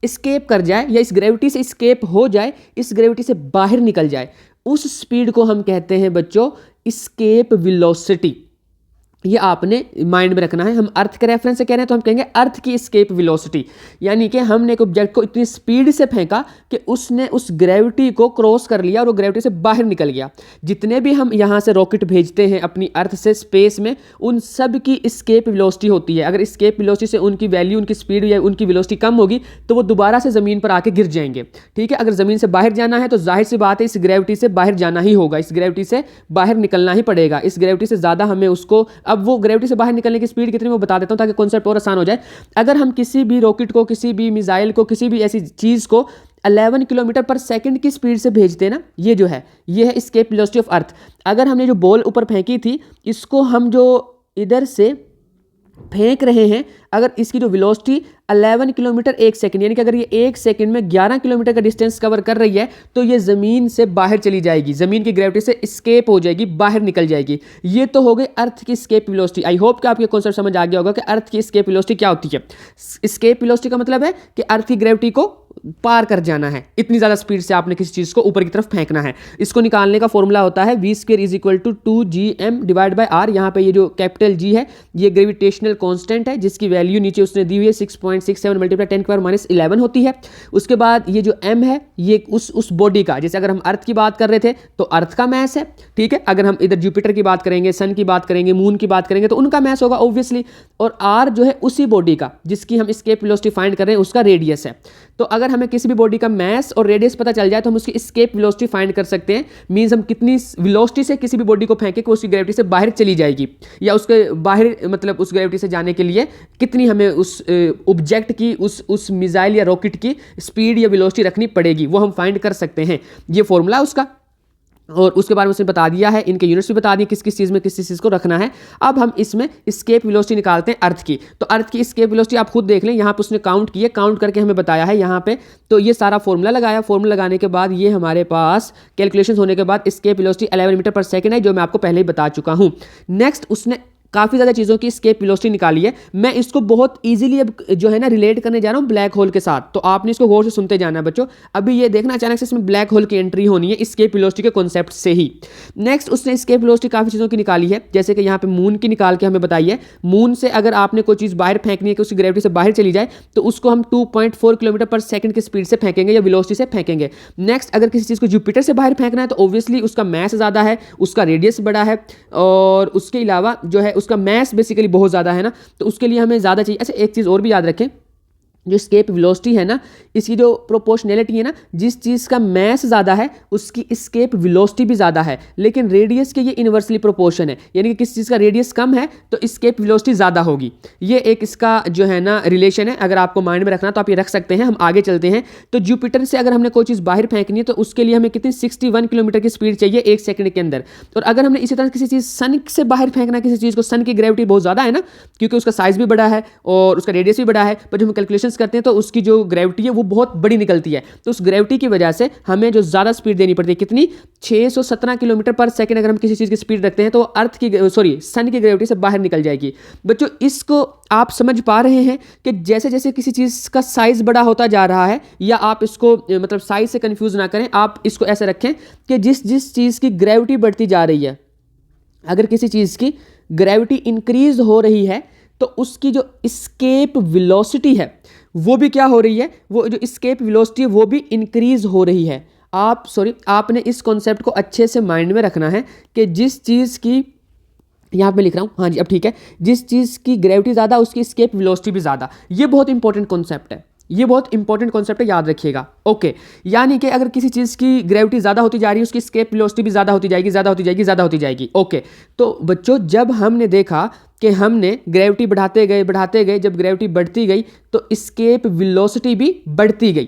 स्केप कर जाए, या इस ग्रेविटी से स्केप हो जाए, इस ग्रेविटी से बाहर निकल जाए, उस स्पीड को हम कहते हैं बच्चों स्केप वेलोसिटी। ये आपने माइंड में रखना है। हम अर्थ के रेफरेंस से कह रहे हैं तो हम कहेंगे अर्थ की स्केप वेलोसिटी, यानी कि हमने एक ऑब्जेक्ट को इतनी स्पीड से फेंका कि उसने उस ग्रेविटी को क्रॉस कर लिया और वो ग्रेविटी से बाहर निकल गया। जितने भी हम यहाँ से रॉकेट भेजते हैं अपनी अर्थ से स्पेस में, उन सब की स्केप वेलोसिटी होती है। अगर स्केप वेलोसिटी से उनकी वैल्यू, उनकी स्पीड या उनकी वेलोसिटी कम होगी तो वो दोबारा से ज़मीन पर आके गिर जाएंगे, ठीक है। अगर ज़मीन से बाहर जाना है तो जाहिर सी बात है इस ग्रेविटी से बाहर जाना ही होगा, इस ग्रेविटी से बाहर निकलना ही पड़ेगा। इस ग्रेविटी से ज़्यादा हमें उसको, अब वो ग्रेविटी से बाहर निकलने की स्पीड कितनी मैं बता देता हूं ताकि कॉन्सेप्ट और आसान हो जाए। अगर हम किसी भी रॉकेट को, किसी भी मिसाइल को, किसी भी ऐसी चीज़ को 11 किलोमीटर पर सेकंड की स्पीड से भेजते हैं ना, ये जो है ये है स्केप वेलोसिटी ऑफ अर्थ। अगर हमने जो बॉल ऊपर फेंकी थी, इसको हम जो इधर से फेंक रहे हैं, अगर इसकी जो वेलोसिटी 11 किलोमीटर एक सेकंड, यानी कि अगर ये एक सेकंड में 11 किलोमीटर का डिस्टेंस कवर कर रही है तो ये ज़मीन से बाहर चली जाएगी, ज़मीन की ग्रेविटी से स्केप हो जाएगी, बाहर निकल जाएगी। ये तो हो गई अर्थ की स्केप वेलोसिटी। आई होप कि आपको ये कॉन्सेप्ट समझ आ गया होगा कि अर्थ की स्केप वेलोसिटी क्या होती है। स्केप वेलोसिटी का मतलब है कि अर्थ की ग्रेविटी को पार कर जाना है, इतनी ज़्यादा स्पीड से आपने किसी चीज़ को ऊपर की तरफ फेंकना है। इसको निकालने का फॉर्मूला होता है v² = 2gm divide by r। यहाँ पे ये जो कैपिटल G है ये ग्रेविटेशनल कांस्टेंट है, जिसकी वैल्यू नीचे उसने दी हुई है 6.67 × 10⁻⁻11 होती है। उसके बाद ये जो m है ये उस बॉडी का, जैसे अगर हम अर्थ की बात कर रहे थे तो अर्थ का मैस है, ठीक है। अगर हम इधर जुपिटर की बात करेंगे, सन की बात करेंगे, मून की बात करेंगे तो उनका मैस होगा ऑब्वियसली। और r जो है उसी बॉडी का जिसकी हम स्केप वेलोसिटी फाइंड कर रहे हैं उसका रेडियस है। तो अगर हमें किसी भी बॉडी का मास और रेडियस पता चल जाए तो हम उसकी एस्केप वेलोसिटी फाइंड कर सकते हैं। मींस हम कितनी वेलोसिटी से किसी भी बॉडी को फेंके कि उसकी ग्रेविटी से बाहर चली जाएगी, या उसके बाहर मतलब उस ग्रेविटी से जाने के लिए कितनी हमें उस ऑब्जेक्ट की उस मिसाइल या रॉकेट की स्पीड या वेलोसिटी रखनी पड़ेगी, वो हम फाइंड कर सकते हैं। ये फॉर्मूला उसका, और उसके बारे में उसने बता दिया है, इनके यूनिट्स भी बता दिए किस किस चीज़ में किस चीज़ को रखना है। अब हम इसमें एस्केप वेलोसिटी निकालते हैं अर्थ की। तो अर्थ की एस्केप वेलोसिटी आप खुद देख लें, यहाँ पे उसने काउंट किए, काउंट करके हमें बताया है यहाँ पे। तो ये सारा फॉर्मूला लगाया, फॉर्मूला लगाने के बाद ये हमारे पास कैलकुलेशन होने के बाद एस्केप वेलोसिटी 11 मीटर पर सेकेंड है, जो मैं आपको पहले ही बता चुका हूँ। नेक्स्ट उसने काफ़ी ज़्यादा चीज़ों की एस्केप वेलोसिटी निकाली है। मैं इसको बहुत इजीली अब जो है ना रिलेट करने जा रहा हूँ ब्लैक होल के साथ, तो आपने इसको गौर से सुनते जाना है बच्चों। अभी ये देखना अचानक से इसमें ब्लैक होल की एंट्री होनी है एस्केप वेलोसिटी के कॉन्सेप्ट से ही। नेक्स्ट उसने एस्केप वेलोसिटी काफ़ी चीज़ों की निकाली है, जैसे कि यहाँ पे मून की निकाल के हमें बताई है। मून से अगर आपने कोई चीज़ बाहर फेंकनी है कि उसकी ग्रेविटी से बाहर चली जाए, तो उसको हम 2.4 किलोमीटर पर सेकंड की स्पीड से फेंकेंगे या वेलोसिटी से फेंकेंगे। नेक्स्ट अगर किसी चीज़ को जुपिटर से बाहर फेंकना है तो ऑब्वियसली उसका मैस ज़्यादा है, उसका रेडियस बड़ा है, और उसके अलावा जो है उसका मैस बेसिकली बहुत ज़्यादा है ना, तो उसके लिए हमें ज़्यादा चाहिए। अच्छा एक चीज़ और भी याद रखें, जो एस्केप वेलोसिटी है ना, इसकी जो प्रोपोर्शनैलिटी है ना, जिस चीज़ का मैस ज़्यादा है उसकी एस्केप वेलोसिटी भी ज़्यादा है, लेकिन रेडियस के ये इन्वर्सली प्रोपोर्शन है, यानी कि किसी चीज़ का रेडियस कम है तो एस्केप वेलोसिटी ज़्यादा होगी। ये एक इसका जो है ना रिलेशन है, अगर आपको माइंड में रखना तो आप ये रख सकते हैं। हम आगे चलते हैं। तो जुपिटर से अगर हमने कोई चीज़ बाहर फेंकनी है तो उसके लिए हमें कितनी 61 किलोमीटर की स्पीड चाहिए 1 सेकंड के अंदर। और अगर हमने इसी तरह किसी चीज़ सन से बाहर फेंकना किसी चीज़ को, सन की ग्रेविटी बहुत ज़्यादा है ना, क्योंकि उसका साइज़ भी बड़ा है और उसका रेडियस भी बड़ा है, पर जब हम कैलकुलेशन करते हैं तो उसकी जो ग्रेविटी है वो बहुत बड़ी निकलती है। तो उस ग्रेविटी की वजह से हमें जो ज़्यादा स्पीड देनी पड़ती है, कितनी 617 किलोमीटर पर सेकंड अगर हम किसी चीज़ की स्पीड रखते हैं तो अर्थ की सन की ग्रेविटी से बाहर निकल जाएगी। बच्चों इसको आप समझ पा रहे हैं कि जैसे जैसे किसी चीज़ का साइज़ बड़ा होता जा रहा है, या आप इसको मतलब साइज़ से कंफ्यूज ना करें, आप इसको ऐसे रखें कि जिस जिस चीज़ की ग्रेविटी बढ़ती जा रही है, अगर किसी चीज़ की ग्रेविटी इंक्रीज हो रही है तो उसकी जो एस्केप वेलोसिटी है वो भी क्या हो रही है, वो जो एस्केप वेलोसिटी है वो भी इंक्रीज हो रही है। आपने इस कॉन्सेप्ट को अच्छे से माइंड में रखना है कि जिस चीज़ की, यहाँ पे लिख रहा हूँ, हाँ जी अब ठीक है, जिस चीज़ की ग्रेविटी ज़्यादा उसकी एस्केप वेलोसिटी भी ज़्यादा। ये बहुत इंपॉर्टेंट कॉन्सेप्ट है, ये बहुत इंपॉर्टेंट कॉन्सेप्ट है, याद रखिएगा। ओके, यानी कि अगर किसी चीज़ की ग्रेविटी ज़्यादा होती जा रही है उसकी एस्केप वेलोसिटी भी ज़्यादा होती जाएगी, ज़्यादा होती जाएगी, ज़्यादा होती जाएगी। ओके, तो बच्चों जब हमने देखा कि हमने ग्रेविटी बढ़ाते गए, जब ग्रेविटी बढ़ती गई तो एस्केप वेलोसिटी भी बढ़ती गई।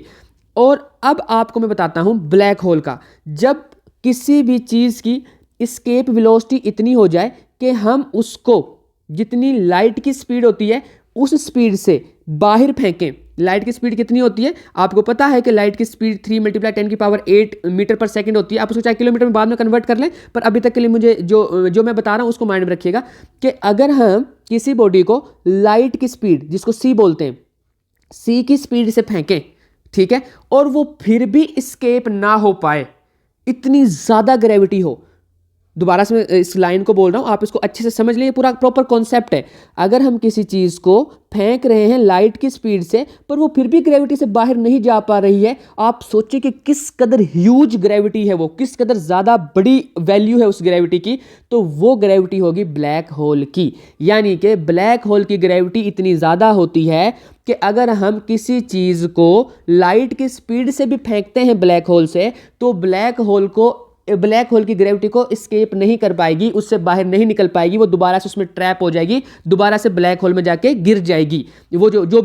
और अब आपको मैं बताता हूँ ब्लैक होल का, जब किसी भी चीज़ की एस्केप वेलोसिटी इतनी हो जाए कि हम उसको जितनी लाइट की स्पीड होती है उस स्पीड से बाहर फेंकें। लाइट की स्पीड कितनी होती है आपको पता है कि लाइट की स्पीड 3 × 10⁸ मीटर पर सेकंड होती है। आप उसको चाहे किलोमीटर में बाद में कन्वर्ट कर लें, पर अभी तक के लिए मुझे जो मैं बता रहा हूँ उसको माइंड में रखिएगा कि अगर हम किसी बॉडी को लाइट की स्पीड, जिसको सी बोलते हैं, सी की स्पीड से फेंकें, ठीक है, और वो फिर भी एस्केप ना हो पाए, इतनी ज़्यादा ग्रेविटी हो। दोबारा से मैं इस लाइन को बोल रहा हूँ, आप इसको अच्छे से समझ लें, ये पूरा प्रॉपर कॉन्सेप्ट है। अगर हम किसी चीज़ को फेंक रहे हैं लाइट की स्पीड से पर वो फिर भी ग्रेविटी से बाहर नहीं जा पा रही है, आप सोचिए कि किस कदर ह्यूज ग्रेविटी है वो, किस कदर ज़्यादा बड़ी वैल्यू है उस ग्रेविटी की। तो वो ग्रेविटी होगी ब्लैक होल की, यानी कि ब्लैक होल की ग्रेविटी इतनी ज़्यादा होती है कि अगर हम किसी चीज़ को लाइट की स्पीड से भी फेंकते हैं ब्लैक होल से, तो ब्लैक होल की ग्रेविटी को एस्केप नहीं कर पाएगी, उससे बाहर नहीं निकल पाएगी, वो दोबारा से उसमें ट्रैप हो जाएगी, दोबारा से ब्लैक होल में जाके गिर जाएगी। वो जो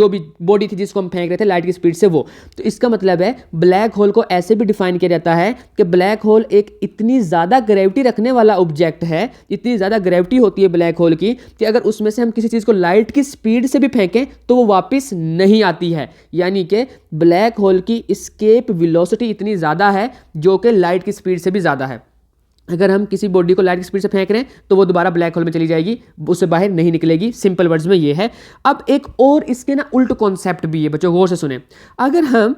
भी बॉडी थी जिसको हम फेंक रहे थे लाइट की स्पीड से, वो। तो इसका मतलब है ब्लैक होल को ऐसे भी डिफाइन किया जाता है कि ब्लैक होल एक इतनी ज़्यादा ग्रेविटी रखने वाला ऑब्जेक्ट है, इतनी ज़्यादा ग्रेविटी होती है ब्लैक होल की कि अगर उसमें से हम किसी चीज़ को लाइट की स्पीड से भी फेंकें तो वो वापस नहीं आती है। यानी कि ब्लैक होल की एस्केप वेलोसिटी इतनी ज़्यादा है जो कि लाइट की स्पीड से भी ज़्यादा है। अगर हम किसी बॉडी को लाइट की स्पीड से फेंक रहे हैं तो वो दोबारा ब्लैक होल में चली जाएगी, उससे बाहर नहीं निकलेगी। सिंपल वर्ड्स में ये है। अब एक और इसके ना उल्ट कॉन्सेप्ट भी है बच्चों, गौर से सुने। अगर हम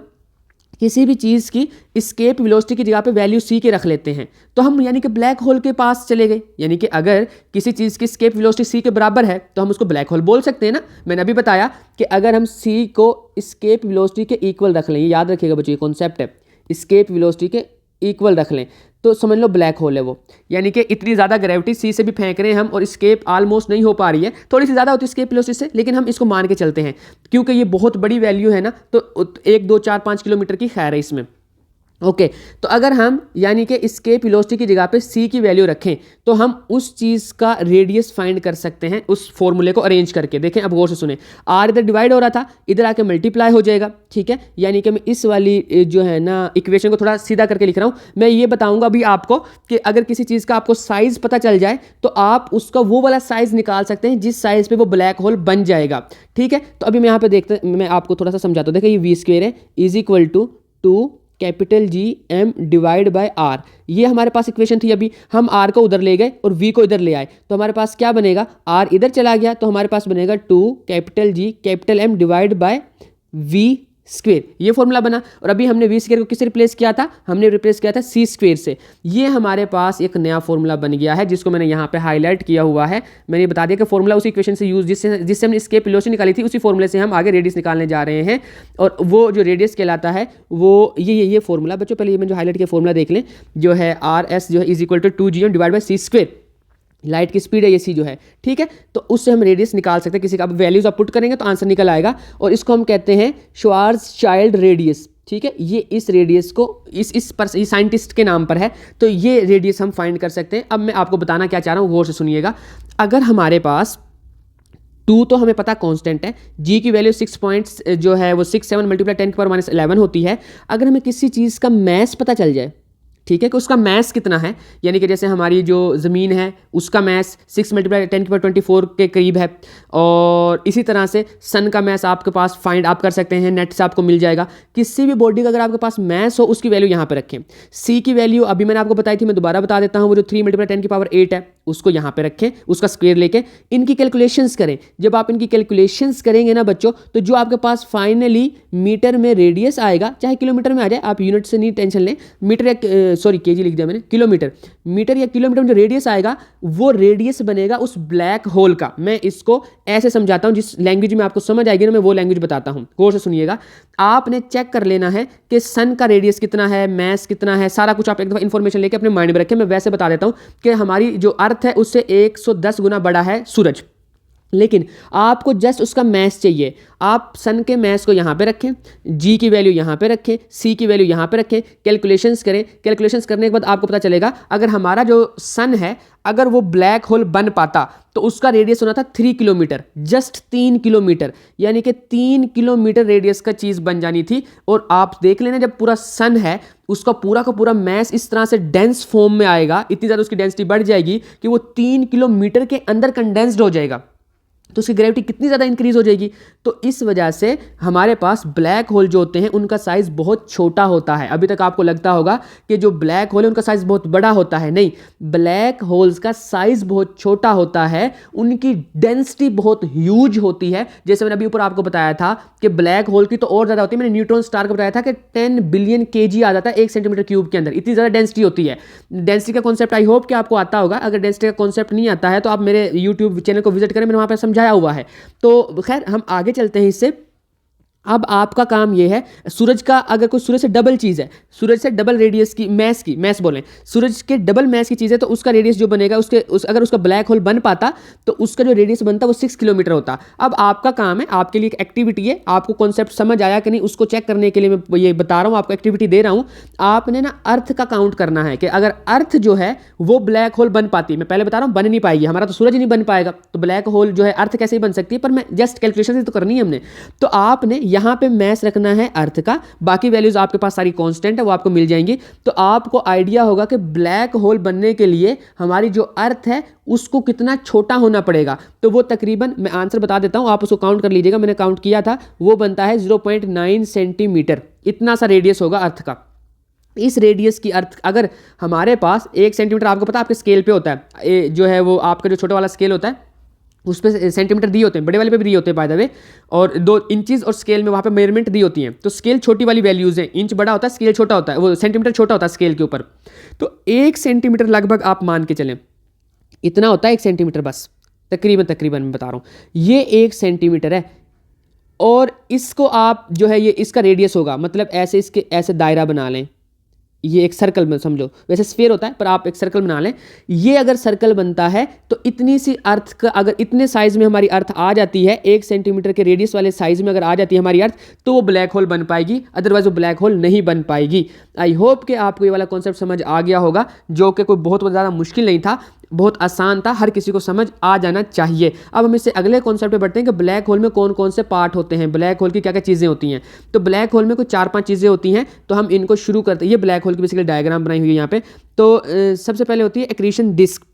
किसी भी चीज़ की एस्केप वेलोसिटी की जगह पे वैल्यू सी के रख लेते हैं तो हम यानी कि ब्लैक होल के पास चले गए। यानी कि अगर किसी चीज़ की एस्केप वेलोसिटी सी के बराबर है तो हम उसको ब्लैक होल बोल सकते हैं ना। मैंने अभी बताया कि अगर हम सी को एस्केप वेलोसिटी के इक्वल रख लें, याद रखिएगा बच्चों, ये कॉन्सेप्ट है, एस्केप वेलोसिटी के इक्वल रख लें तो समझ लो ब्लैक होल है वो। यानी कि इतनी ज़्यादा ग्रेविटी सी से भी फेंक रहे हैं हम और स्केप ऑलमोस्ट नहीं हो पा रही है, थोड़ी सी ज़्यादा होती है स्केप वेलोसिटी से, लेकिन हम इसको मान के चलते हैं क्योंकि ये बहुत बड़ी वैल्यू है ना, तो 1 2 4 5 किलोमीटर की खैर है इसमें। ओके तो अगर हम यानी कि इसके वेलोसिटी की जगह पे c की वैल्यू रखें तो हम उस चीज़ का रेडियस फाइंड कर सकते हैं उस फॉर्मूले को अरेंज करके। देखें अब गौर से सुने, r इधर डिवाइड हो रहा था, इधर आके मल्टीप्लाई हो जाएगा, ठीक है। यानी कि मैं इस वाली जो है ना इक्वेशन को थोड़ा सीधा करके लिख रहा हूँ। मैं ये बताऊंगा अभी आपको कि अगर किसी चीज़ का आपको साइज़ पता चल जाए तो आप उसका वो वाला साइज़ निकाल सकते हैं जिस साइज़ पर वो ब्लैक होल बन जाएगा, ठीक है। तो अभी मैं यहाँ पर देखते मैं आपको थोड़ा सा समझाता हूँ। देखिए ये v² है is equal to 2 capital G M divide by R. ये हमारे पास इक्वेशन थी, अभी हम आर को उधर ले गए और वी को इधर ले आए तो हमारे पास क्या बनेगा, आर इधर चला गया तो हमारे पास बनेगा 2 capital G capital M divide by V square. ये फॉर्मूला बना। और अभी हमने वी स्क्वेयर को किससे रिप्लेस किया था, हमने रिप्लेस किया था सी स्क्वेयर से। ये हमारे पास एक नया फॉर्मूला बन गया है जिसको मैंने यहाँ पे हाईलाइट किया हुआ है। मैंने बता दिया कि फॉर्मूला उसी इक्वेशन से यूज जिससे हमने स्केप वेलोसिटी निकाली थी, उसी फॉर्मूले से हम आगे रेडियस निकालने जा रहे हैं। और वो जो रेडियस कहलाता है वो ये फॉर्मूला बच्चों, पहले ये मैंने जो हाईलाइट किया फॉर्मूला देख लें, जो है आर एस जो है is equal to 2 GM divide by C square. Light की स्पीड है ये सी जो है, ठीक है। तो उससे हम रेडियस निकाल सकते हैं किसी का। अब वैल्यूज आप पुट करेंगे तो आंसर निकल आएगा और इसको हम कहते हैं श्वार्ज़चाइल्ड रेडियस, ठीक है। ये इस रेडियस को इस साइंटिस्ट के नाम पर है, तो ये रेडियस हम फाइंड कर सकते हैं। अब मैं आपको बताना क्या चाह रहा हूँ, गौर से सुनिएगा। अगर हमारे पास 2 तो हमें पता कांस्टेंट है, g की वैल्यू 6 पॉइंट्स जो है वो 6 7 मल्टीप्लाई 10⁻11 होती है। अगर हमें किसी चीज़ का मैस पता चल जाए, ठीक है, कि उसका मैस कितना है, यानी कि जैसे हमारी जो ज़मीन है उसका मैस 6 मल्टीप्लाई 10⁻24 के करीब है, और इसी तरह से सन का मैस आपके पास फाइंड आप कर सकते हैं, नेट से आपको मिल जाएगा। किसी भी बॉडी का अगर आपके पास मैस हो उसकी वैल्यू यहाँ पे रखें। सी की वैल्यू अभी मैंने आपको बताई थी, मैं दोबारा बता देता हूँ, वो जो 3 मल्टीप्लाई 10⁸ है उसको यहाँ पे रखें, उसका स्क्वायर लेके इनकी कैलकुलेशंस करें। जब आप इनकी कैलकुलेशंस करेंगे ना बच्चों, तो जो आपके पास फाइनली मीटर में रेडियस आएगा, चाहे किलोमीटर में आ जाए, आप यूनिट से नहीं टेंशन लें, मीटर या सॉरी केजी लिख दिया मैंने, किलोमीटर, मीटर या किलोमीटर में जो रेडियस आएगा वो रेडियस बनेगा उस ब्लैक होल का। मैं इसको ऐसे समझाता हूँ, जिस लैंग्वेज में आपको समझ आएगी ना मैं वो लैंग्वेज बताता हूँ, गौर से सुनिएगा। आपने चेक कर लेना है कि सन का रेडियस कितना है, मैस कितना है, सारा कुछ आप एक दफ़ा इन्फॉर्मेशन लेके अपने माइंड में रखें। मैं वैसे बता देता हूँ कि हमारी जो अर्थ है उससे 110 गुना बड़ा है सूरज, लेकिन आपको जस्ट उसका मैस चाहिए। आप सन के मैस को यहाँ पे रखें, जी की वैल्यू यहाँ पे रखें, सी की वैल्यू यहाँ पे रखें, कैलकुलेशंस करें। कैलकुलेशंस करने के बाद आपको पता चलेगा अगर हमारा जो सन है अगर वो ब्लैक होल बन पाता तो उसका रेडियस होना था 3 किलोमीटर, जस्ट 3 किलोमीटर, यानी कि 3 किलोमीटर रेडियस का चीज़ बन जानी थी। और आप देख लेना जब पूरा सन है उसका पूरा का पूरा मैस इस तरह से डेंस फॉर्म में आएगा, इतनी ज़्यादा उसकी डेंसिटी बढ़ जाएगी कि वो 3 किलोमीटर के अंदर कंडेंस्ड हो जाएगा, तो उसकी ग्रेविटी कितनी ज़्यादा इंक्रीज हो जाएगी। तो इस वजह से हमारे पास ब्लैक होल जो होते हैं उनका साइज़ बहुत छोटा होता है। अभी तक आपको लगता होगा कि जो ब्लैक होल है उनका साइज़ बहुत बड़ा होता है, नहीं, ब्लैक होल्स का साइज़ बहुत छोटा होता है, उनकी डेंसिटी बहुत ह्यूज होती है। जैसे मैंने अभी ऊपर आपको बताया था कि ब्लैक होल की तो और ज़्यादा होती है, मैंने न्यूट्रॉन स्टार को बताया था कि 10 बिलियन kg आ जाता है 1 सेंटीमीटर क्यूब के अंदर, इतनी ज़्यादा डेंसिटी होती है। डेंसिटी का कॉन्सेप्ट आई होप कि आपको आता होगा। अगर डेंसिटी का कॉन्सेप्ट नहीं आता है तो आप मेरे यूट्यूब चैनल को विजिट करें, मैंने वहाँ पर समझाया हुआ है। तो खैर हम आगे चलते हैं इससे। अब आपका काम यह है, सूरज का अगर कोई सूरज से डबल चीज़ है, सूरज से डबल रेडियस की मैस बोलें, सूरज के डबल मैस की चीज़ है, तो उसका रेडियस जो बनेगा अगर उसका ब्लैक होल बन पाता तो उसका जो रेडियस बनता वो 6 किलोमीटर होता। अब आपका काम है, आपके लिए एक एक्टिविटी है, आपको कॉन्सेप्ट समझ आया कि नहीं उसको चेक करने के लिए मैं ये बता रहा हूँ, आपको एक्टिविटी दे रहा हूँ। आपने ना अर्थ का काउंट करना है कि अगर अर्थ जो है वो ब्लैक होल बन पाती, मैं पहले बता रहा हूँ बन नहीं पाएगी, हमारा तो सूरज ही नहीं बन पाएगा, तो ब्लैक होल जो है अर्थ कैसे ही बन सकती है, पर मैं जस्ट कैलकुलेशन तो करनी है हमने। तो आपने यहाँ पे मैस रखना है अर्थ का, बाकी वैल्यूज आपके पास सारी कांस्टेंट है वो आपको मिल जाएंगी। तो आपको आइडिया होगा कि ब्लैक होल बनने के लिए हमारी जो अर्थ है उसको कितना छोटा होना पड़ेगा। तो वो तकरीबन, मैं आंसर बता देता हूं, आप उसको काउंट कर लीजिएगा, मैंने काउंट किया था, वो बनता है 0.9 सेंटीमीटर, इतना सा रेडियस होगा अर्थ का। इस रेडियस की अर्थ अगर हमारे पास 1 सेंटीमीटर, आपको पता है आपके स्केल पे होता है, जो है वो आपका जो छोटा वाला स्केल होता है उस पर सेंटीमीटर दिए होते हैं, बड़े वाले पे भी दिए होते हैं बाय द वे, और 2 इंचेस और स्केल में वहाँ पे मेजरमेंट दी होती हैं। तो स्केल छोटी वाली वैल्यूज़ हैं, इंच बड़ा होता है, स्केल छोटा होता है, वो सेंटीमीटर छोटा होता है स्केल के ऊपर। तो 1 सेंटीमीटर लगभग आप मान के चलें, इतना होता है 1 सेंटीमीटर, बस तकरीबन मैं बता रहा हूँ, ये 1 सेंटीमीटर है। और इसको आप जो है ये इसका रेडियस होगा, मतलब ऐसे इसके ऐसे दायरा बना लें, ये एक सर्कल में समझो, वैसे स्फीयर होता है पर आप एक सर्कल बना लें। ये अगर सर्कल बनता है तो इतनी सी अर्थ का, अगर इतने साइज में हमारी अर्थ आ जाती है, 1 सेंटीमीटर के रेडियस वाले साइज में अगर आ जाती है हमारी अर्थ, तो वो ब्लैक होल बन पाएगी, अदरवाइज वो ब्लैक होल नहीं बन पाएगी। आई होप कि आपको ये वाला कॉन्सेप्ट समझ आ गया होगा, जो कि कोई बहुत ज़्यादा मुश्किल नहीं था, बहुत आसान था, हर किसी को समझ आ जाना चाहिए। अब हम इससे अगले कॉन्सेप्ट पे बढ़ते हैं कि ब्लैक होल में कौन कौन से पार्ट होते हैं, ब्लैक होल की क्या क्या चीज़ें होती हैं। तो ब्लैक होल में कुछ 4-5 चीज़ें होती हैं, तो हम इनको शुरू करते हैं। ये ब्लैक होल की बेसिकली डायग्राम बनाई हुई है यहाँ पे। तो सबसे पहले होती है एक्रीशन डिस्क।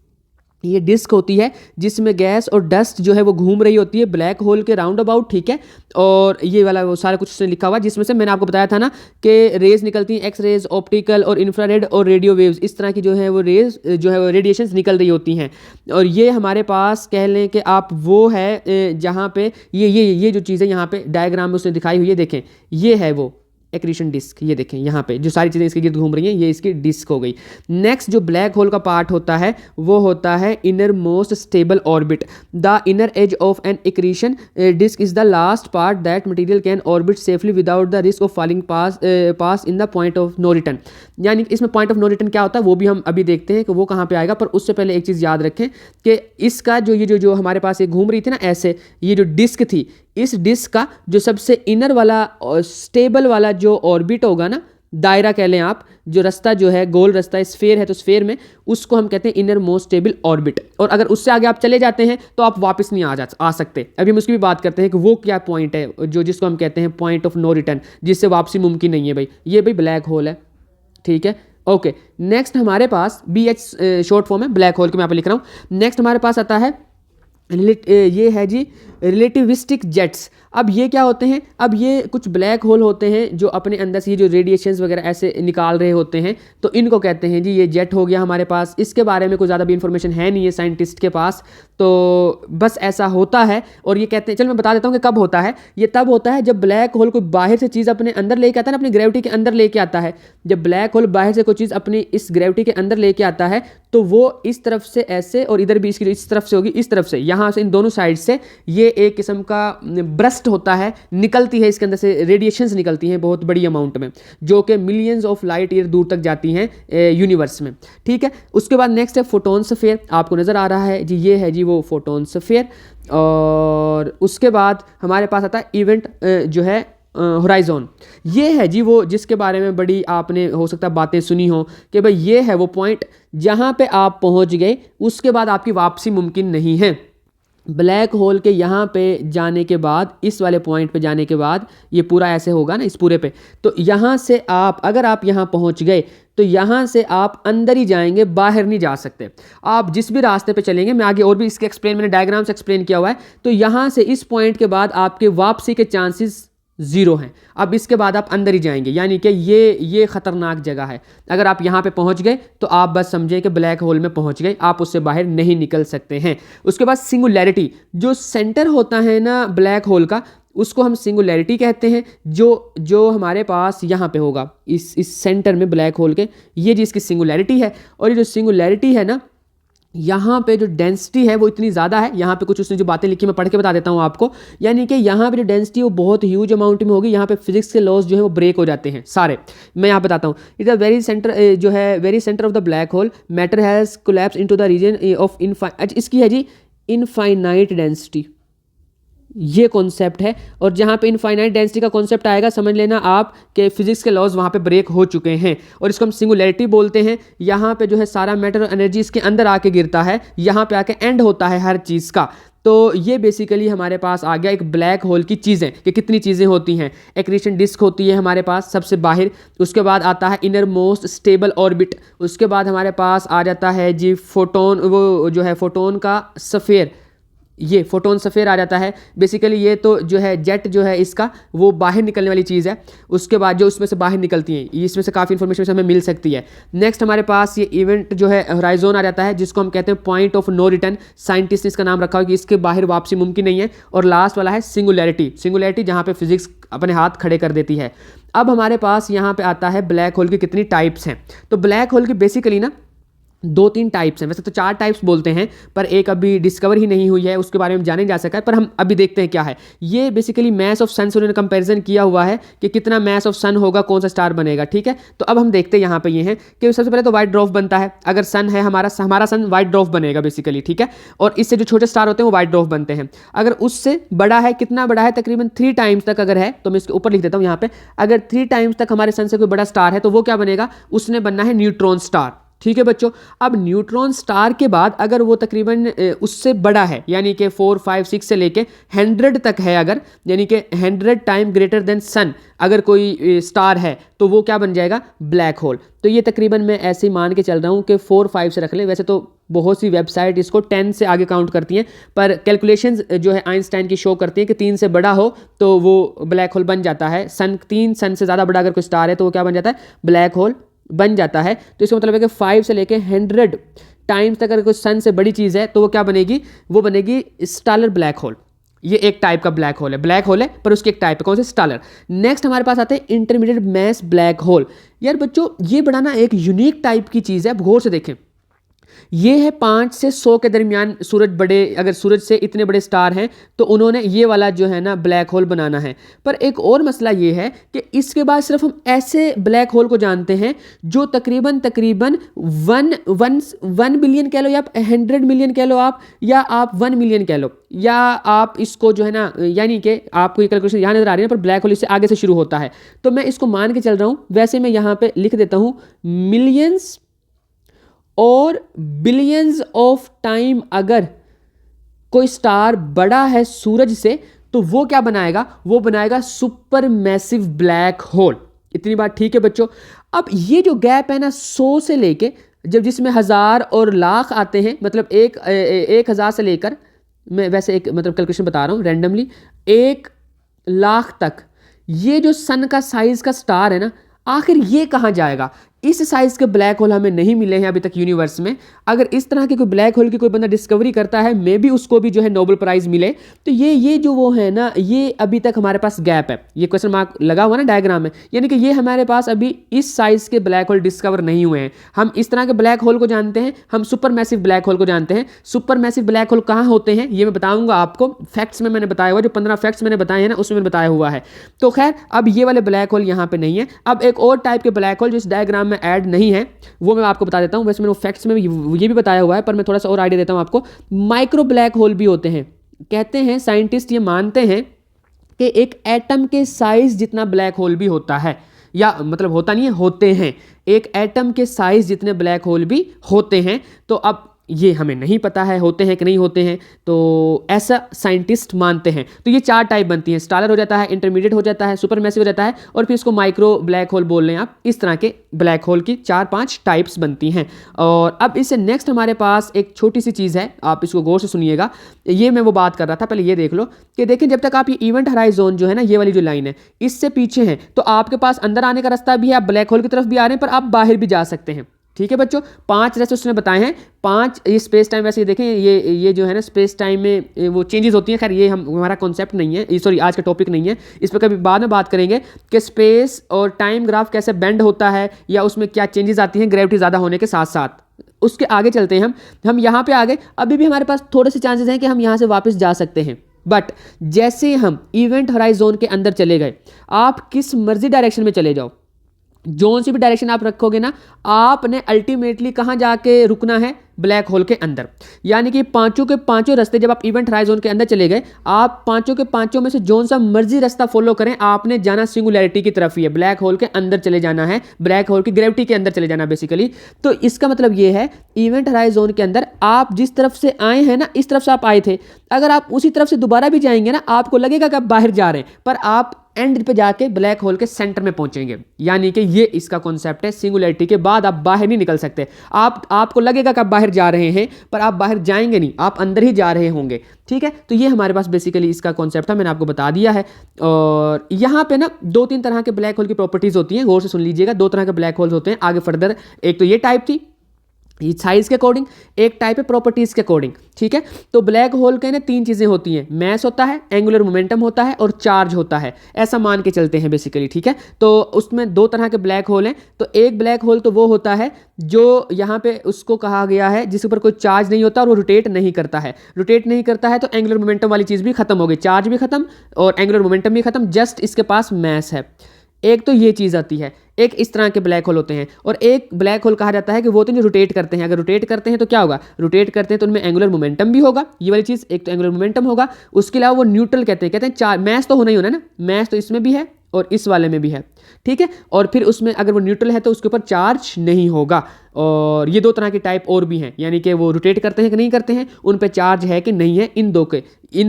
ये डिस्क होती है जिसमें गैस और डस्ट जो है वो घूम रही होती है ब्लैक होल के राउंड अबाउट, ठीक है। और ये वाला वो सारा कुछ उसने लिखा हुआ, जिसमें से मैंने आपको बताया था ना कि रेज निकलती हैं, एक्स रेज, ऑप्टिकल और इंफ्रारेड और रेडियो वेव्स, इस तरह की जो है वो रेज जो है वो रेडिएशंस निकल रही होती हैं। और ये हमारे पास कह लें कि आप वो है जहाँ पे ये जो चीज़ें यहाँ पे डायग्राम में उसने दिखाई हुई है, देखें ये है वो एक्रीशन डिस्क। ये देखें यहाँ पे जो सारी चीज़ें इसके गिर्द घूम रही हैं, ये इसकी डिस्क हो गई। नेक्स्ट जो ब्लैक होल का पार्ट होता है वो होता है innermost stable orbit. The inner edge of an accretion disc is the last part that material can orbit safely without the risk of falling past in the point of no return. यानी इसमें point of no return क्या होता है वो भी हम अभी देखते हैं कि वो कहाँ पे आएगा, पर उससे पहले एक चीज़ याद रखें कि इसका जो ये जो हमारे पास ये घूम रही थी ना ऐसे, ये जो डिस्क थी, इस डिस्क का जो सबसे इनर वाला स्टेबल वाला जो ऑर्बिट होगा ना, दायरा कह लें आप, जो रास्ता जो है गोल रास्ता, स्फीयर है तो स्फीयर में उसको हम कहते हैं इनर मोस्ट स्टेबल ऑर्बिट। और अगर उससे आगे आप चले जाते हैं तो आप वापस नहीं आ सकते। अभी हम उसकी भी बात करते हैं कि वो क्या पॉइंट है जो जिसको हम कहते हैं पॉइंट ऑफ नो रिटर्न, जिससे वापसी मुमकिन नहीं है भाई। ये भाई ब्लैक होल है, ठीक है। ओके, नेक्स्ट हमारे पास BH शॉर्ट फॉर्म है ब्लैक होल के, मैं यहाँ पे लिख रहा हूँ। नेक्स्ट हमारे पास आता है ये है जी रिलेटिविस्टिक जेट्स। अब ये क्या होते हैं, अब ये कुछ ब्लैक होल होते हैं जो अपने अंदर से ये जो रेडिएशंस वगैरह ऐसे निकाल रहे होते हैं, तो इनको कहते हैं जी ये जेट हो गया हमारे पास। इसके बारे में कोई ज़्यादा भी इंफॉर्मेशन है नहीं है साइंटिस्ट के पास, तो बस ऐसा होता है। और ये कहते हैं, चलो मैं बता देता हूँ कि कब होता है। ये तब होता है जब ब्लैक होल कोई बाहर से चीज़ अपने अंदर लेके आता है ना, अपनी ग्रेविटी के अंदर लेके आता है। जब ब्लैक होल बाहर से कोई चीज़ अपनी इस ग्रेविटी के अंदर लेके आता है तो वो इस तरफ से ऐसे, और इधर भी इसकी इस तरफ से होगी, इस तरफ से, यहाँ से इन दोनों साइड से ये एक किस्म का ब्रस्ट होता है, निकलती है इसके अंदर से रेडिएशंस निकलती हैं बहुत बड़ी अमाउंट में, जो कि मिलियंस ऑफ लाइट ईयर दूर तक जाती हैं यूनिवर्स में, ठीक है। उसके बाद नेक्स्ट है फोटोन स्फीयर, आपको नज़र आ रहा है जी, ये है जी वो फोटोन स्फीयर। और उसके बाद हमारे पास आता है इवेंट जो है होराइजन। ये है जी वो जिसके बारे में बड़ी आपने हो सकता है बातें सुनी हो कि भाई ये है वो पॉइंट जहाँ पे आप पहुँच गए, उसके बाद आपकी वापसी मुमकिन नहीं है। ब्लैक होल के यहाँ पे जाने के बाद, इस वाले पॉइंट पे जाने के बाद ये पूरा ऐसे होगा ना, इस पूरे पे, तो यहाँ से आप अगर आप यहाँ पहुँच गए तो यहाँ से आप अंदर ही जाएंगे, बाहर नहीं जा सकते। आप जिस भी रास्ते पे चलेंगे, मैं आगे और भी इसके एक्सप्लेन, मैंने डायग्राम से एक्सप्लेन किया हुआ है, तो यहाँ से इस पॉइंट के बाद आपके वापसी के चांसेस 0 हैं। अब इसके बाद आप अंदर ही जाएंगे, यानी कि ये ख़तरनाक जगह है। अगर आप यहाँ पे पहुँच गए तो आप बस समझें कि ब्लैक होल में पहुँच गए, आप उससे बाहर नहीं निकल सकते हैं। उसके बाद सिंगुलैरिटी, जो सेंटर होता है ना ब्लैक होल का, उसको हम सिंगुलैरिटी कहते हैं। जो हमारे पास यहाँ पे होगा इस सेंटर में ब्लैक होल के, ये जी इसकी सिंगुलैरिटी है। और ये जो सिंगुलैरिटी है ना, यहाँ पे जो डेंसिटी है वो इतनी ज़्यादा है, यहाँ पे कुछ उसने जो बातें लिखी मैं पढ़ के बता देता हूँ आपको। यानी कि यहाँ पे जो डेंसिटी है वो बहुत ह्यूज अमाउंट में होगी, यहाँ पे फिजिक्स के लॉज जो है वो ब्रेक हो जाते हैं सारे। मैं यहाँ बताता हूँ, इट द वेरी सेंटर जो है very centre of the black hole matter has collapse into the region of इसकी है जी इनफाइनाइट डेंसिटी, ये कॉन्सेप्ट है। और जहाँ पे इनफाइनाइट डेंसिटी का कॉन्सेप्ट आएगा, समझ लेना आप कि फिजिक्स के लॉज वहाँ पे ब्रेक हो चुके हैं, और इसको हम सिंगुलैरिटी बोलते हैं। यहाँ पे जो है सारा मैटर और एनर्जी इसके अंदर आके गिरता है, यहाँ पे आके एंड होता है हर चीज़ का। तो ये बेसिकली हमारे पास आ गया एक ब्लैक होल की चीज़ें कि कितनी चीज़ें होती हैं। एक्रीशन डिस्क होती है हमारे पास सबसे बाहर, उसके बाद आता है इनर मोस्ट स्टेबल ऑर्बिट, उसके बाद हमारे पास आ जाता है जी फोटोन, वो जो है फोटोन का स्फीयर, ये फोटोन स्फीयर आ जाता है। बेसिकली ये तो जो है जेट जो है इसका वो बाहर निकलने वाली चीज़ है। उसके बाद जो उसमें से बाहर निकलती हैं, इसमें से काफ़ी इन्फॉर्मेशन हमें मिल सकती है। नेक्स्ट हमारे पास ये इवेंट जो है होराइजन आ जाता है, जिसको हम कहते हैं point of no return. Scientist ने इसका नाम रखा है कि इसके बाहर वापसी मुमकिन नहीं है। और लास्ट वाला है सिंगुलैरिटी, जहाँ पे फिजिक्स अपने हाथ खड़े कर देती है। अब हमारे पास यहाँ पे आता है ब्लैक होल की कितनी टाइप्स हैं। तो ब्लैक होल की बेसिकली ना दो तीन टाइप्स हैं, वैसे तो 4 टाइप्स बोलते हैं, पर एक अभी डिस्कवर ही नहीं हुई है, उसके बारे में जाने जा सका है, पर हम अभी देखते हैं क्या है। ये बेसिकली मैस ऑफ सन से उन्होंने कंपैरिजन किया हुआ है कि कितना मैस ऑफ सन होगा, कौन सा स्टार बनेगा। ठीक है, तो अब हम देखते हैं यहाँ पे ये है कि सबसे पहले तो वाइट ड्वार्फ बनता है। अगर सन है हमारा सन वाइट ड्वार्फ बनेगा बेसिकली। ठीक है, और इससे जो छोटे स्टार होते हैं वो वाइट ड्वार्फ बनते हैं। अगर उससे बड़ा है, कितना बड़ा है, तकरीबन 3 टाइम्स तक अगर है, तो मैं इसके ऊपर लिख देता हूँ यहाँ पे, अगर 3 टाइम्स तक हमारे सन से कोई बड़ा स्टार है तो वो क्या बनेगा, उसने बनना है न्यूट्रॉन स्टार। ठीक है बच्चों, अब न्यूट्रॉन स्टार के बाद अगर वो तकरीबन उससे बड़ा है, यानी कि 4, 5, 6 से लेके 100 तक है, अगर यानी कि 100 टाइम ग्रेटर देन सन अगर कोई स्टार है, तो वो क्या बन जाएगा, ब्लैक होल। तो ये तकरीबन मैं ऐसे ही मान के चल रहा हूँ कि 4, 5 से रख लें। वैसे तो बहुत सी वेबसाइट इसको 10 से आगे काउंट करती हैं, पर कैलकुलेशंस जो है आइंस्टाइन की शो करती हैं कि 3 से बड़ा हो तो वो ब्लैक होल बन जाता है। 3 सन से ज़्यादा बड़ा अगर कोई स्टार है तो वो क्या बन जाता है, ब्लैक होल बन जाता है। तो इसका मतलब है कि 5 से लेके 100 टाइम्स तक अगर कोई सन से बड़ी चीज़ है तो वो क्या बनेगी, वो बनेगी स्टालर ब्लैक होल। ये एक टाइप का ब्लैक होल है, ब्लैक होल है पर उसकी एक टाइप है, कौन से, स्टालर। नेक्स्ट हमारे पास आते हैं इंटरमीडिएट मैस ब्लैक होल। यार बच्चों ये बड़ा ना एक यूनिक टाइप की चीज़ है, गौर से देखें। ये है 5 से 100 के दरमियान सूरज बड़े, अगर सूरज से इतने बड़े स्टार हैं तो उन्होंने ये वाला जो है ना ब्लैक होल बनाना है। पर एक और मसला ये है कि इसके बाद सिर्फ हम ऐसे ब्लैक होल को जानते हैं जो तकरीबन 1 बिलियन कह लो, या 100 मिलियन कह लो आप, या आप 1 मिलियन कह लो, या आप इसको जो है ना, यानी कि आपको ये कैलकुलेशन यहाँ नजर आ रही है, पर ब्लैक होल इससे आगे से शुरू होता है। तो मैं इसको मान के चल रहा हूँ, वैसे मैं यहाँ पे लिख देता हूँ मिलियंस और बिलियंस ऑफ टाइम अगर कोई स्टार बड़ा है सूरज से तो वो क्या बनाएगा, वो बनाएगा सुपर मैसिव ब्लैक होल। इतनी बात ठीक है बच्चों। अब ये जो गैप है ना 100 से लेके, जब जिसमें 1000 और लाख आते हैं, मतलब 1000 से लेकर, मैं वैसे एक मतलब कैलकुलेशन बता रहा हूँ रैंडमली, 1 लाख तक ये जो सन का साइज का स्टार है ना, आखिर ये कहाँ जाएगा। इस साइज के ब्लैक होल हमें नहीं मिले हैं अभी तक यूनिवर्स में। अगर इस तरह के कोई ब्लैक होल की कोई बंदा डिस्कवरी करता है, मे भी उसको भी जो है नोबेल प्राइज मिले। तो ये जो वो है ना, ये अभी तक हमारे पास गैप है, ये क्वेश्चन मार्क लगा हुआ ना डायग्राम में, यानी कि ये हमारे पास अभी इस साइज के ब्लैक होल डिस्कवर नहीं हुए हैं। हम इस तरह के ब्लैक होल को जानते हैं, हम सुपर मैसिव ब्लैक होल को जानते हैं। सुपर मैसिव ब्लैक होल कहाँ होते हैं ये मैं बताऊंगा आपको, फैक्ट्स में मैंने बताया हुआ, जो 15 फैक्ट्स मैंने बताए हैं ना उसमें मैंने बताया हुआ है। तो खैर अब ये वाले ब्लैक होल यहाँ पे नहीं है। अब एक और टाइप के ब्लैक होल जो इस डायग्राम में ऐड नहीं है वो मैं आपको बता देता हूं। वैसे मैंने फैक्ट्स में ये भी बताया हुआ है, पर मैं थोड़ा सा और आइडिया देता हूं आपको। माइक्रो ब्लैक होल भी होते हैं। कहते हैं साइंटिस्ट ये मानते हैं कि एक एटम के साइज जितना ब्लैक होल भी होता है, या मतलब होता नहीं है, होते हैं। एक एटम के साइज जितने ब्लैक होल भी होते हैं। तो अब ये हमें नहीं पता है होते हैं कि नहीं होते हैं, तो ऐसा साइंटिस्ट मानते हैं। तो ये 4 टाइप बनती हैं, स्टालर हो जाता है, इंटरमीडिएट हो जाता है, सुपर मैसिव हो जाता है, और फिर इसको माइक्रो ब्लैक होल बोल रहे हैं आप। इस तरह के ब्लैक होल की 4-5 टाइप्स बनती हैं। और अब इससे नेक्स्ट हमारे पास एक छोटी सी चीज़ है, आप इसको गौर से सुनिएगा। ये मैं वो बात कर रहा था, पहले ये देख लो कि देखें जब तक आप ये इवेंट हराइजन जो है ना, ये वाली जो लाइन है, इससे पीछे हैं, तो आपके पास अंदर आने का रास्ता भी है, आप ब्लैक होल की तरफ भी आ रहे हैं, पर आप बाहर भी जा सकते हैं। ठीक है बच्चों, 5 जैसे उसने बताए हैं, 5 ये स्पेस टाइम। वैसे ये देखें ये जो है ना स्पेस टाइम में वो चेंजेस होती हैं। खैर ये हमारा कॉन्सेप्ट नहीं है, सॉरी आज का टॉपिक नहीं है, इस पर कभी बाद में बात करेंगे कि स्पेस और टाइम ग्राफ कैसे बेंड होता है, या उसमें क्या चेंजेस आती हैं ग्रेविटी ज़्यादा होने के साथ साथ। उसके आगे चलते हैं हम यहाँ पे आगे। अभी भी हमारे पास थोड़े से चांसेस हैं कि हम यहाँ से वापस जा सकते हैं, बट जैसे हम इवेंट हराइजन के अंदर चले गए, आप किस मर्जी डायरेक्शन में चले जाओ, जोन सी भी डायरेक्शन आप रखोगे ना, आपने अल्टीमेटली कहाँ जाके रुकना है, ब्लैक होल के अंदर। यानी कि पांचों के पांचों रास्ते, जब आप इवेंट हराइजन के अंदर चले गए, आप पांचों के पांचों में से जोन सा मर्जी रास्ता फॉलो करें, आपने जाना सिंगुलैरिटी की तरफ ही है, ब्लैक होल के अंदर चले जाना है, ब्लैक होल की ग्रेविटी के अंदर चले जाना बेसिकली। तो इसका मतलब ये है, इवेंट हराइजन के अंदर आप जिस तरफ से आए हैं ना, इस तरफ से आप आए थे, अगर आप उसी तरफ से दोबारा भी जाएंगे ना, आपको लगेगा कि आप बाहर जा रहे हैं, पर आप एंड पे जाके ब्लैक होल के सेंटर में पहुंचेंगे। यानी कि ये इसका कॉन्सेप्ट है, सिंगुलैरिटी के बाद आप बाहर नहीं निकल सकते। आपको लगेगा कि आप बाहर जा रहे हैं, पर आप बाहर जाएंगे नहीं, आप अंदर ही जा रहे होंगे। ठीक है, तो ये हमारे पास बेसिकली इसका कॉन्सेप्ट है, मैंने आपको बता दिया है। और यहाँ पे ना 2-3 तरह के ब्लैक होल की प्रॉपर्टीज होती हैं, गौर से सुन लीजिएगा। 2 तरह के ब्लैक होल्स होते हैं आगे फर्दर। एक तो ये टाइप थी, साइज के अकॉर्डिंग, एक टाइप है प्रॉपर्टीज के अकॉर्डिंग, ठीक है। तो ब्लैक होल के ना 3 चीजें होती हैं, मैस होता है, एंगुलर मोमेंटम होता है और चार्ज होता है, ऐसा मान के चलते हैं बेसिकली, ठीक है। तो उसमें 2 तरह के ब्लैक होल हैं। तो एक ब्लैक होल तो वो होता है जो यहाँ पे उसको कहा गया है जिसके ऊपर कोई चार्ज नहीं होता और वो रोटेट नहीं करता है। रोटेट नहीं करता है तो एंगुलर मोमेंटम वाली चीज भी खत्म हो गई, चार्ज भी खत्म और एंगुलर मोमेंटम भी खत्म, जस्ट इसके पास मैस है। एक तो ये चीज़ आती है, एक इस तरह के ब्लैक होल होते हैं। और एक ब्लैक होल कहा जाता है कि वो तो जो रोटेट करते हैं, अगर रोटेट करते हैं तो क्या होगा, रोटेट करते हैं तो उनमें एंगुलर मोमेंटम भी होगा, ये वाली चीज़, एक तो एंगुलर मोमेंटम होगा, उसके अलावा वो न्यूट्रल कहते हैं चार मैस तो होना ही होना है ना, मैस तो इसमें भी है और इस वाले में भी है, ठीक है। और फिर उसमें अगर वो न्यूट्रल है तो उसके ऊपर चार्ज नहीं होगा। और ये 2 तरह के टाइप और भी हैं, यानी कि वो रोटेट करते हैं कि नहीं करते हैं, उन पे चार्ज है कि नहीं है, इन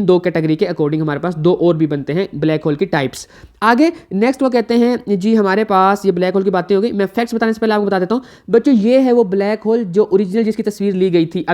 दो कैटेगरी के अकॉर्डिंग हमारे पास 2 और भी बनते हैं ब्लैक होल की टाइप्स। आगे नेक्स्ट वो कहते हैं जी, हमारे पास ये ब्लैक होल की बातें हो गई। मैं फैक्ट्स बताने से पहले आपको बता देता हूँ बच्चों, ये है वो ब्लैक होल जो ओरिजिनल जिसकी तस्वीर ली गई थी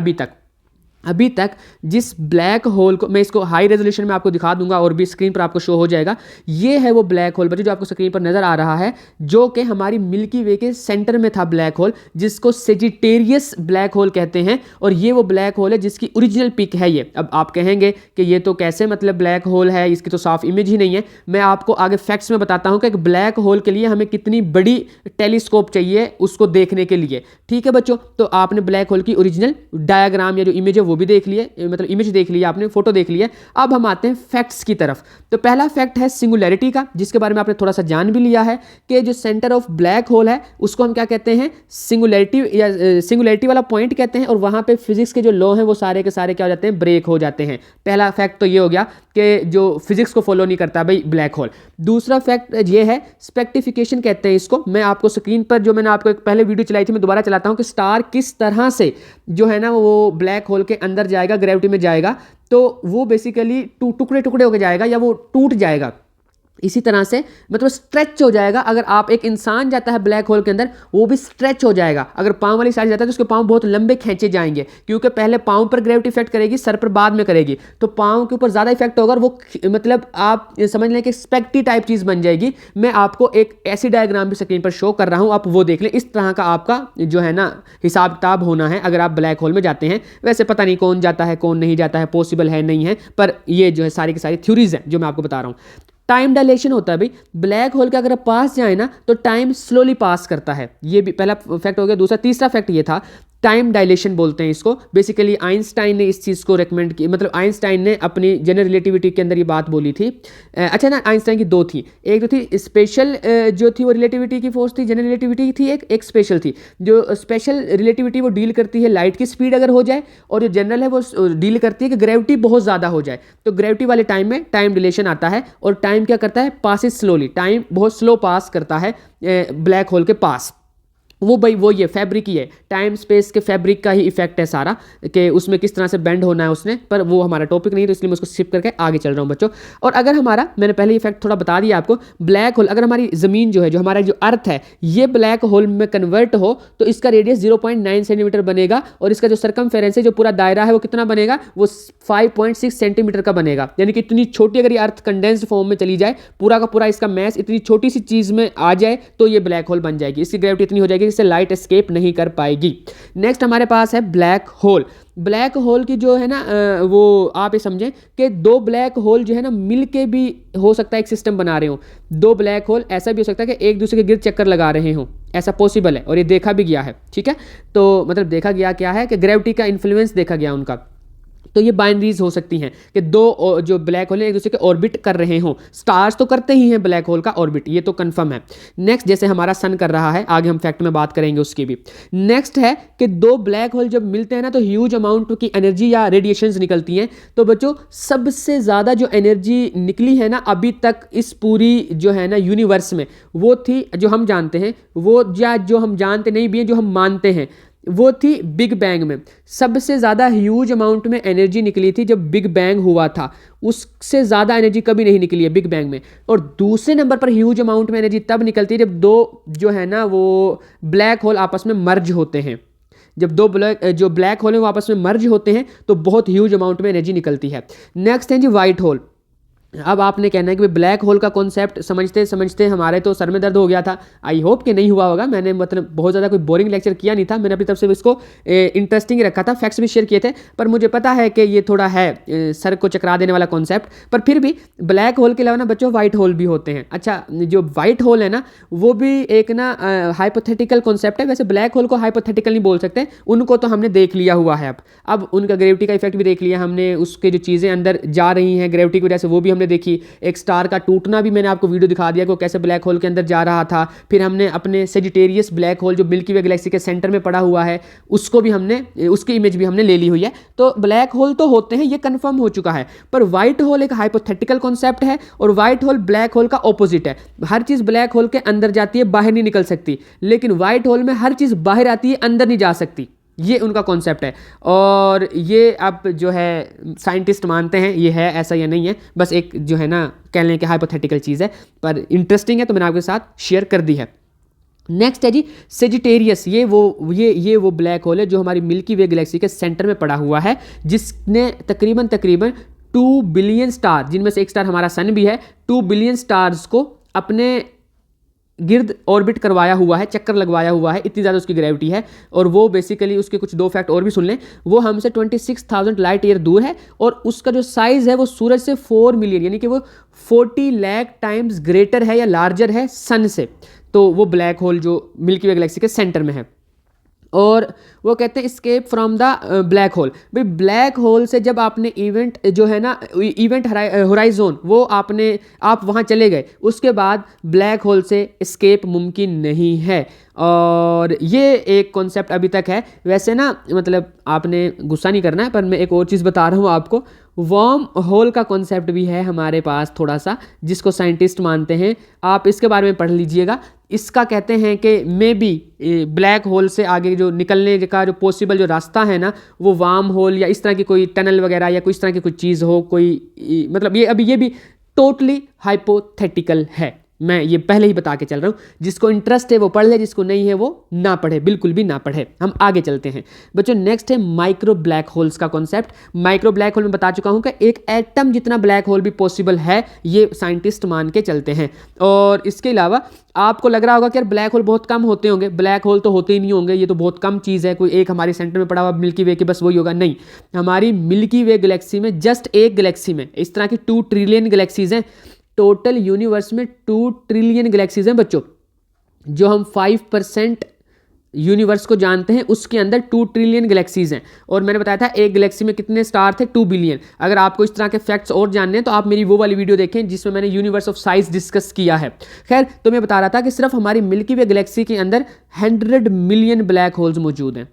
अभी तक जिस ब्लैक होल को, मैं इसको हाई रेजोल्यूशन में आपको दिखा दूंगा और भी स्क्रीन पर आपको शो हो जाएगा। ये है वो ब्लैक होल बच्चों जो आपको स्क्रीन पर नजर आ रहा है, जो कि हमारी मिल्की वे के सेंटर में था ब्लैक होल, जिसको सेजिटेरियस ब्लैक होल कहते हैं। और ये वो ब्लैक होल है जिसकी ओरिजिनल पिक है ये। अब आप कहेंगे कि ये तो कैसे मतलब ब्लैक होल है, इसकी तो साफ इमेज ही नहीं है। मैं आपको आगे फैक्ट्स में बताता हूं कि एक ब्लैक होल के लिए हमें कितनी बड़ी टेलीस्कोप चाहिए उसको देखने के लिए, ठीक है बच्चों। तो आपने ब्लैक होल की ओरिजिनल डायग्राम या जो इमेज है वो भी देख लिए, मतलब इमेज देख लिया आपने, फोटो देख लिया। अब हम आते हैं फैक्ट्स की तरफ। तो पहला फैक्ट है सिंगुलैरिटी का, जिसके बारे में आपने थोड़ा सा जान भी लिया है कि जो सेंटर ऑफ ब्लैक होल है उसको हम क्या कहते हैं, सिंगुलैरिटी या सिंगुलैरिटी वाला पॉइंट कहते हैं। और वहां पे फिजिक्स के जो लॉ हैं वो सारे के सारे क्या हो जाते हैं, ब्रेक हो जाते हैं। पहला फैक्ट तो ये हो गया कि जो फिजिक्स को फॉलो नहीं करता भाई ब्लैक होल। दूसरा फैक्ट ये है स्पेक्टिफिकेशन कहते हैं इसको। मैं आपको स्क्रीन पर जो मैंने आपको एक पहले वीडियो चलाई थी मैं दोबारा चलाता हूं कि स्टार किस तरह से जो है ना वो ब्लैक होल के अंदर जाएगा, ग्रेविटी में जाएगा, तो वो बेसिकली टुकड़े टुकड़े होकर जाएगा या वो टूट जाएगा। इसी तरह से मतलब स्ट्रेच हो जाएगा। अगर आप एक इंसान जाता है ब्लैक होल के अंदर, वो भी स्ट्रेच हो जाएगा। अगर पाँव वाली साइड जाता है तो उसके पाँव बहुत लंबे खींचे जाएंगे, क्योंकि पहले पाँव पर ग्रेविटी इफेक्ट करेगी, सर पर बाद में करेगी, तो पाँव के ऊपर ज़्यादा इफेक्ट होगा और वो मतलब आप समझ लें कि स्पेक्टी टाइप चीज़ बन जाएगी। मैं आपको एक ऐसी डायग्राम भी स्क्रीन पर शो कर रहा हूँ, आप वो देख लें। इस तरह का आपका जो है ना हिसाब किताब होना है अगर आप ब्लैक होल में जाते हैं। वैसे पता नहीं कौन जाता है कौन नहीं जाता है, पॉसिबल है नहीं है, पर ये जो है सारी की सारी थ्योरीज हैं जो मैं आपको बता रहा हूँ। टाइम डायलेशन होता है भाई ब्लैक होल के, अगर आप पास जाए ना तो टाइम स्लोली पास करता है। ये भी पहला फैक्ट हो गया। दूसरा तीसरा फैक्ट ये था टाइम डायलेशन बोलते हैं इसको। बेसिकली आइंस्टाइन ने इस चीज़ को रेकमेंड की, मतलब आइंस्टाइन ने अपनी जनरल रिलेटिविटी के अंदर ये बात बोली थी। अच्छा ना, आइंस्टाइन की 2 थी, एक तो थी स्पेशल जो थी वो रिलेटिविटी की फोर्स थी, जनरल रिलेटिविटी थी, एक स्पेशल थी। जो स्पेशल रिलेटिविटी वो डील करती है लाइट की स्पीड अगर हो जाए, और जो जनरल है वो डील करती है कि ग्रेविटी बहुत ज़्यादा हो जाए। तो ग्रेविटी वाले टाइम में टाइम डिलेशन आता है और टाइम क्या करता है, पासिस स्लोली, टाइम बहुत स्लो पास करता है ब्लैक होल के पास। वो भाई वो ये फैब्रिक ही है, टाइम स्पेस के फैब्रिक का ही इफेक्ट है सारा, कि उसमें किस तरह से बेंड होना है उसने। पर वो हमारा टॉपिक नहीं है तो इसलिए मैं उसको स्किप करके आगे चल रहा हूँ बच्चों। और अगर हमारा, मैंने पहले इफेक्ट थोड़ा बता दिया आपको, ब्लैक होल अगर हमारी ज़मीन जो है, जो हमारा जो अर्थ है, ये ब्लैक होल में कन्वर्ट हो तो इसका रेडियस 0.9 सेंटीमीटर बनेगा और इसका जो सरकमफेरेंस है, जो पूरा दायरा है, वो कितना बनेगा, वो 5.6 सेंटीमीटर का बनेगा। यानी कि इतनी छोटी अगर ये अर्थ कंडेंस्ड फॉर्म में चली जाए, पूरा का पूरा इसका मैस इतनी छोटी सी चीज़ में आ जाए तो ये ब्लैक होल बन जाएगी। इसकी ग्रेविटी इतनी हो जाएगी जिससे लाइट एस्केप नहीं कर पाएगी। नेक्स्ट हमारे पास है ब्लैक होल। ब्लैक होल की जो है ना वो आप ये समझें कि 2 ब्लैक होल जो है ना मिल के भी हो सकता है एक सिस्टम बना रहे हो। 2 ब्लैक होल ऐसा भी हो सकता है कि एक दूसरे के गिर्द चक्कर लगा रहे हो, ऐसा पॉसिबल है और ये देखा भी गया है, ठीक है। तो मतलब देखा गया क्या है कि ग्रेविटी का इन्फ्लुएंस देखा गया उनका। तो ये बाइनरीज हो सकती हैं कि 2 जो ब्लैक होल है एक दूसरे के ऑर्बिट कर रहे हों। स्टार्स तो करते ही हैं ब्लैक होल का ऑर्बिट, ये तो कंफर्म है। नेक्स्ट जैसे हमारा सन कर रहा है, आगे हम फैक्ट में बात करेंगे उसकी भी। नेक्स्ट है कि 2 ब्लैक होल जब मिलते हैं ना तो ह्यूज अमाउंट की एनर्जी या रेडिएशंस निकलती हैं। तो बच्चों सबसे ज़्यादा जो एनर्जी निकली है ना अभी तक इस पूरी जो है ना यूनिवर्स में, वो थी जो हम जानते हैं, वो या जो हम जानते नहीं भी हैं, जो हम मानते हैं, वो थी बिग बैंग में। सबसे ज़्यादा ह्यूज अमाउंट में एनर्जी निकली थी जब बिग बैंग हुआ था, उससे ज़्यादा एनर्जी कभी नहीं निकली है बिग बैंग में। और दूसरे नंबर पर ह्यूज अमाउंट में एनर्जी तब निकलती है जब 2 जो है ना वो ब्लैक होल आपस में मर्ज होते हैं। जब 2 जो ब्लैक होल है वो आपस में मर्ज होते हैं तो बहुत ह्यूज अमाउंट में एनर्जी निकलती है। नेक्स्ट है जी वाइट होल। अब आपने कहना है कि ब्लैक होल का कॉन्सेप्ट समझते समझते हमारे तो सर में दर्द हो गया था। आई होप कि नहीं हुआ होगा, मैंने मतलब बहुत ज़्यादा कोई बोरिंग लेक्चर किया नहीं था, मैंने अपनी तरफ से इसको इंटरेस्टिंग रखा था, फैक्ट्स भी शेयर किए थे। पर मुझे पता है कि ये थोड़ा है सर को चकरा देने वाला कॉन्सेप्ट, पर फिर भी ब्लैक होल के अलावा ना बच्चों वाइट होल भी होते हैं। अच्छा, जो वाइट होल है ना वो भी एक ना हाइपोथेटिकल कॉन्सेप्ट है। वैसे ब्लैक होल को हाइपोथेटिकल नहीं बोल सकते, उनको तो हमने देख लिया हुआ है। अब उनका ग्रेविटी का इफेक्ट भी देख लिया हमने, उसके जो चीज़ें अंदर जा रही हैं ग्रेविटी की वजह से वो भी हमने देखी। एक स्टार का टूटना भी मैंने आपको वीडियो दिखा दिया कि वो कैसे ब्लैक होल के अंदर जा रहा था। फिर हमने अपने सेजिटेरियस ब्लैक होल जो मिल्की वे गैलेक्सी के सेंटर में पड़ा हुआ है उसको भी हमने, उसकी इमेज भी हमने ले ली हुई है। तो ब्लैक होल तो होते हैं, ये कंफर्म हो चुका है। पर व्हाइट होल एक हाइपोथेटिकल कॉन्सेप्ट है और व्हाइट होल ब्लैक होल का ऑपोजिट है। हर चीज़ ब्लैक होल के अंदर जाती है, बाहर नहीं निकल सकती, लेकिन व्हाइट होल में हर चीज़ बाहर आती है, अंदर नहीं जा सकती। ये उनका कॉन्सेप्ट है और ये अब जो है साइंटिस्ट मानते हैं ये है ऐसा या नहीं है, बस एक जो है ना कह लें कि हाइपोथेटिकल चीज़ है, पर इंटरेस्टिंग है तो मैंने आपके साथ शेयर कर दी है। नेक्स्ट है जी सेजिटेरियस। ये वो ब्लैक होल है जो हमारी मिल्की वे गैलेक्सी के सेंटर में पड़ा हुआ है, जिसने तकरीबन 2 बिलियन स्टार, जिनमें से एक स्टार हमारा सन भी है, 2 बिलियन स्टार्स को अपने गिर्द ऑर्बिट करवाया हुआ है, चक्कर लगवाया हुआ है, इतनी ज़्यादा उसकी ग्रेविटी है। और वो बेसिकली उसके कुछ 2 फैक्ट और भी सुन लें, वो हमसे 26,000 लाइट ईयर दूर है और उसका जो साइज़ है वो सूरज से 4 मिलियन यानी कि वो 40 लाख टाइम्स ग्रेटर है या लार्जर है सन से। तो वो ब्लैक होल जो मिल्की वे गैलेक्सी के सेंटर में है। और वो कहते हैं escape from the black hole. भाई ब्लैक होल से जब आपने इवेंट जो है ना इवेंट होराइजोन वो आप वहाँ चले गए, उसके बाद ब्लैक होल से स्केप मुमकिन नहीं है। और ये एक कॉन्सेप्ट अभी तक है। वैसे ना मतलब आपने गुस्सा नहीं करना है, पर मैं एक और चीज़ बता रहा हूँ आपको, वर्म होल का कॉन्सेप्ट भी है हमारे पास थोड़ा सा, जिसको साइंटिस्ट मानते हैं। आप इसके बारे में पढ़ लीजिएगा। इसका कहते हैं कि मे बी ब्लैक होल से आगे जो निकलने का जो पॉसिबल जो रास्ता है ना वो वार्म होल या इस तरह की कोई टनल वगैरह या कोई इस तरह की कोई चीज़ हो, कोई मतलब ये भी टोटली हाइपोथेटिकल है। मैं ये पहले ही बता के चल रहा हूँ, जिसको इंटरेस्ट है वो पढ़ ले, जिसको नहीं है वो ना पढ़े, बिल्कुल भी ना पढ़े। हम आगे चलते हैं बच्चों। नेक्स्ट है माइक्रो ब्लैक होल्स का कॉन्सेप्ट। माइक्रो ब्लैक होल में बता चुका हूँ कि एक एटम जितना ब्लैक होल भी पॉसिबल है, ये साइंटिस्ट मान के चलते हैं। और इसके अलावा आपको लग रहा होगा कि यार ब्लैक होल बहुत कम होते होंगे, ब्लैक होल तो होते ही नहीं होंगे, ये तो बहुत कम चीज़ है, कोई एक हमारे सेंटर में पड़ा हुआ मिल्की वे के बस वही होगा। नहीं, हमारी मिल्की वे गैलेक्सी में जस्ट एक गैलेक्सी में इस तरह की 2 ट्रिलियन गैलेक्सीज हैं। टोटल यूनिवर्स में 2 ट्रिलियन गैलेक्सीज हैं बच्चों। जो हम 5% यूनिवर्स को जानते हैं उसके अंदर 2 ट्रिलियन गैलेक्सीज हैं। और मैंने बताया था एक गैलेक्सी में कितने स्टार थे, 2 बिलियन। अगर आपको इस तरह के फैक्ट्स और जानने हैं तो आप मेरी वो वाली वीडियो देखें जिसमें मैंने यूनिवर्स ऑफ साइज डिस्कस किया है। खैर, तो मैं बता रहा था कि सिर्फ हमारी मिल्की वे गैलेक्सी के अंदर 100 मिलियन ब्लैक होल्स मौजूद हैं।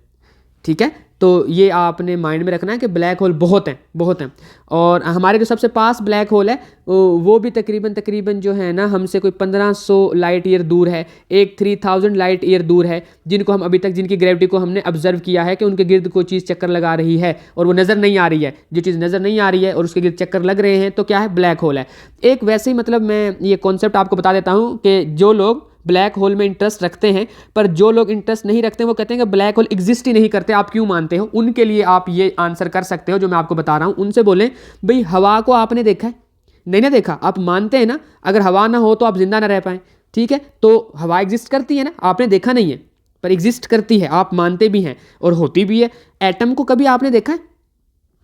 ठीक है, तो ये आपने माइंड में रखना है कि ब्लैक होल बहुत हैं। और हमारे जो सबसे पास ब्लैक होल है वो भी तकरीबन जो है ना हमसे कोई 1500 लाइट ईयर दूर है, एक 3000 लाइट ईयर दूर है, जिनको हम अभी तक जिनकी ग्रेविटी को हमने ऑब्जर्व किया है कि उनके गिर्द कोई चीज़ चक्कर लगा रही है और वो नज़र नहीं आ रही है। जो चीज़ नज़र नहीं आ रही है और उसके गिर्द चक्कर लग रहे हैं तो क्या है, ब्लैक होल है। एक वैसे ही मतलब मैं ये कॉन्सेप्ट आपको बता देता हूँ कि जो लोग ब्लैक होल में इंटरेस्ट रखते हैं, पर जो लोग इंटरेस्ट नहीं रखते हैं वो कहते हैं कि ब्लैक होल एग्जिस्ट ही नहीं करते, आप क्यों मानते हो? उनके लिए आप ये आंसर कर सकते हो जो मैं आपको बता रहा हूँ। उनसे बोलें भाई हवा को आपने देखा है? नहीं ना देखा, आप मानते हैं ना? अगर हवा ना हो तो आप जिंदा ना रह पाएं। ठीक है, तो हवा एग्जिस्ट करती है ना, आपने देखा नहीं है पर एग्जिस्ट करती है, आप मानते भी हैं और होती भी है। एटम को कभी आपने देखा है?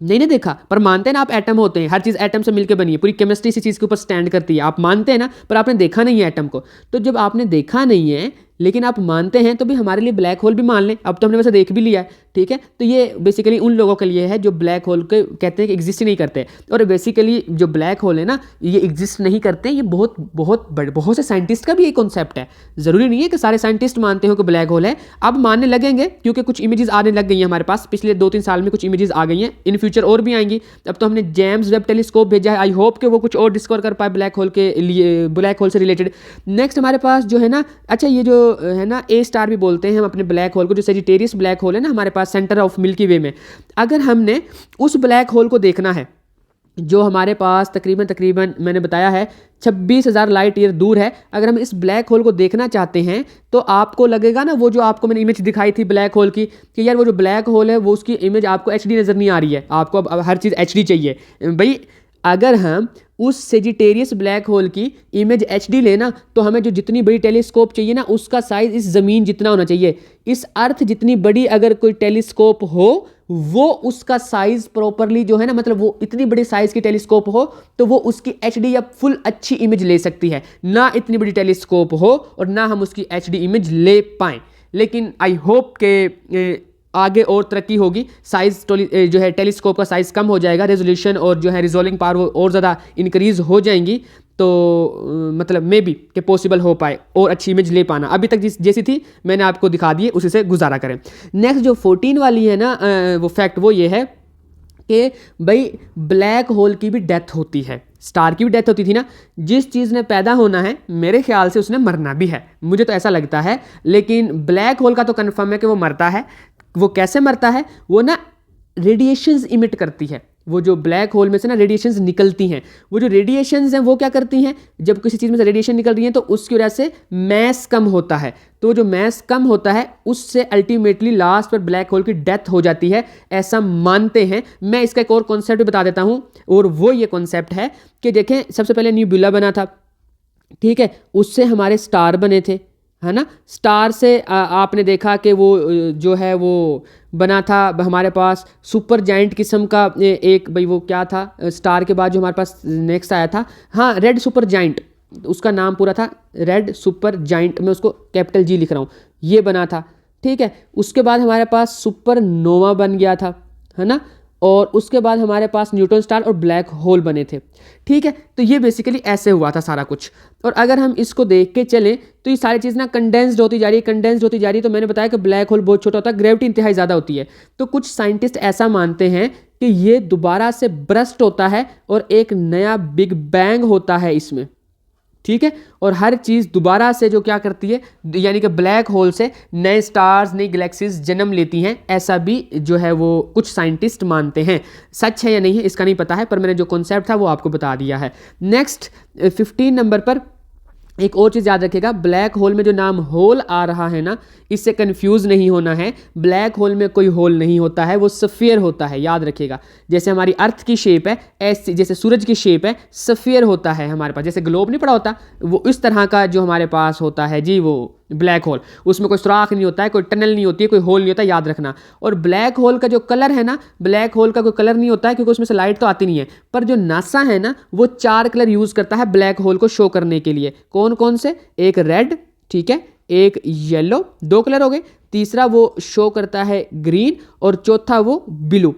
नहीं ना देखा, पर मानते हैं ना आप एटम होते हैं, हर चीज़ एटम से मिलकर बनी है, पूरी केमिस्ट्री इसी चीज़ के ऊपर स्टैंड करती है। आप मानते हैं ना, पर आपने देखा नहीं है एटम को। तो जब आपने देखा नहीं है लेकिन आप मानते हैं तो भी हमारे लिए ब्लैक होल भी मान लें। अब तो हमने वैसे देख भी लिया है, ठीक है। तो ये बेसिकली उन लोगों के लिए है जो ब्लैक होल के कहते हैं कि एग्जिस्ट ही नहीं करते। और बेसिकली जो ब्लैक होल है ना ये एग्जिस्ट नहीं करते, ये बहुत से साइंटिस्ट का भी ये कॉन्सेप्ट है। ज़रूरी नहीं है कि सारे साइंटिस्ट मानते हो कि ब्लैक होल है। अब मानने लगेंगे क्योंकि कुछ इमेजेस आने लग गई हैं हमारे पास, पिछले 2-3 साल में कुछ इमेजेस आ गई हैं, इन फ्यूचर और भी आएंगी। अब तो हमने जेम्स वेब टेलीस्कोप भेजा है, आई होप कि वो कुछ और डिस्कवर कर पाए ब्लैक होल के लिए, ब्लैक होल से रिलेटेड। नेक्स्ट हमारे पास जो है ना, अच्छा ये जो है ना ए स्टार भी बोलते हैं हम अपने ब्लैक होल को, जो सेजिटेरियस ब्लैक होल है ना हमारे पास सेंटर ऑफ मिल्की वे में, अगर हमने उस ब्लैक होल को देखना है जो हमारे पास तकरीबन मैंने बताया है 26,000 लाइट ईयर दूर है, अगर हम इस ब्लैक होल को देखना चाहते हैं तो आपको लगेगा ना, वो जो आपको मैंने इमेज दिखाई थी ब्लैक होल की, कि यार वो जो ब्लैक होल है वो उसकी इमेज आपको HD नज़र नहीं आ रही है, आपको अब हर चीज़ HD चाहिए। भाई अगर हम उस सेजिटेरियस ब्लैक होल की इमेज HD लेना तो हमें जो जितनी बड़ी टेलीस्कोप चाहिए ना उसका साइज इस ज़मीन जितना होना चाहिए, इस अर्थ जितनी बड़ी अगर कोई टेलीस्कोप हो वो उसका साइज प्रॉपरली जो है ना, मतलब वो इतनी बड़ी साइज की टेलीस्कोप हो तो वो उसकी HD या फुल अच्छी इमेज ले सकती है। ना इतनी बड़ी टेलीस्कोप हो और ना हम उसकी HD इमेज ले पाएँ। लेकिन आई होप के आगे और तरक्की होगी, साइज जो है टेलीस्कोप का साइज़ कम हो जाएगा, रेजोल्यूशन और जो है रिजोल्विंग पावर वो और ज़्यादा इंक्रीज़ हो जाएंगी, तो मतलब मे बी कि पॉसिबल हो पाए और अच्छी इमेज ले पाना। अभी तक जैसी थी मैंने आपको दिखा दी है, उसी से गुजारा करें। नेक्स्ट जो 14 वाली है ना वो फैक्ट वो ये है कि भाई ब्लैक होल की भी डेथ होती है, स्टार की भी डेथ होती थी ना। जिस चीज़ ने पैदा होना है मेरे ख्याल से उसने मरना भी है, मुझे तो ऐसा लगता है। लेकिन ब्लैक होल का तो कन्फर्म है कि वो मरता है। वो कैसे मरता है? वो ना रेडिएशंस इमिट करती है। वो जो ब्लैक होल में से ना रेडिएशंस निकलती हैं, वो जो रेडिएशंस हैं वो क्या करती हैं, जब किसी चीज़ में से रेडिएशन निकल रही है तो उसकी वजह से मैस कम होता है। तो जो मैस कम होता है उससे अल्टीमेटली लास्ट पर ब्लैक होल की डेथ हो जाती है, ऐसा मानते हैं। मैं इसका एक और कॉन्सेप्ट भी बता देता हूँ, और वो ये कॉन्सेप्ट है कि देखें सबसे पहले न्यूबुला बना था, ठीक है, उससे हमारे स्टार बने थे, है ना। स्टार से आपने देखा कि वो जो है वो बना था हमारे पास सुपर जाइंट किस्म का एक, भाई वो क्या था स्टार के बाद जो हमारे पास नेक्स्ट आया था, हाँ रेड सुपर जाइंट, उसका नाम पूरा था रेड सुपर जाइंट, मैं उसको कैपिटल G लिख रहा हूँ, ये बना था, ठीक है। उसके बाद हमारे पास सुपर नोवा बन गया था, है ना। और उसके बाद हमारे पास न्यूट्रॉन स्टार और ब्लैक होल बने थे, ठीक है। तो ये बेसिकली ऐसे हुआ था सारा कुछ। और अगर हम इसको देख के चलें तो ये सारी चीज़ ना कंडेंस्ड होती जा रही है, कंडेंस्ड होती जा रही है। तो मैंने बताया कि ब्लैक होल बहुत छोटा होता है, ग्रेविटी इंतहाई ज़्यादा होती है। तो कुछ साइंटिस्ट ऐसा मानते हैं कि ये दोबारा से ब्रस्ट होता है और एक नया बिग बैंग होता है इसमें, ठीक है। और हर चीज़ दोबारा से जो क्या करती है, यानी कि ब्लैक होल से नए स्टार्स नई गैलेक्सीज जन्म लेती हैं, ऐसा भी जो है वो कुछ साइंटिस्ट मानते हैं। सच है या नहीं है इसका नहीं पता है, पर मैंने जो कॉन्सेप्ट था वो आपको बता दिया है। नेक्स्ट 15 नंबर पर एक और चीज़ याद रखिएगा, ब्लैक होल में जो नाम होल आ रहा है ना, इससे कंफ्यूज नहीं होना है। ब्लैक होल में कोई होल नहीं होता है, वो सफ़ियर होता है, याद रखिएगा। जैसे हमारी अर्थ की शेप है, ऐसे जैसे सूरज की शेप है, सफ़ियर होता है हमारे पास, जैसे ग्लोब नहीं पड़ा होता, वो इस तरह का जो हमारे पास होता है जी वो ब्लैक होल। उसमें कोई सुराख नहीं होता है, कोई टनल नहीं होती है, कोई होल नहीं होता, याद रखना। और ब्लैक होल का जो कलर है ना, ब्लैक होल का कोई कलर नहीं होता है क्योंकि उसमें से लाइट तो आती नहीं है। पर जो नासा है ना वो 4 कलर यूज़ करता है ब्लैक होल को शो करने के लिए। कौन कौन से? एक रेड, ठीक है, एक येलो, 2 कलर हो गए। तीसरा वो शो करता है ग्रीन, और चौथा वो ब्लू,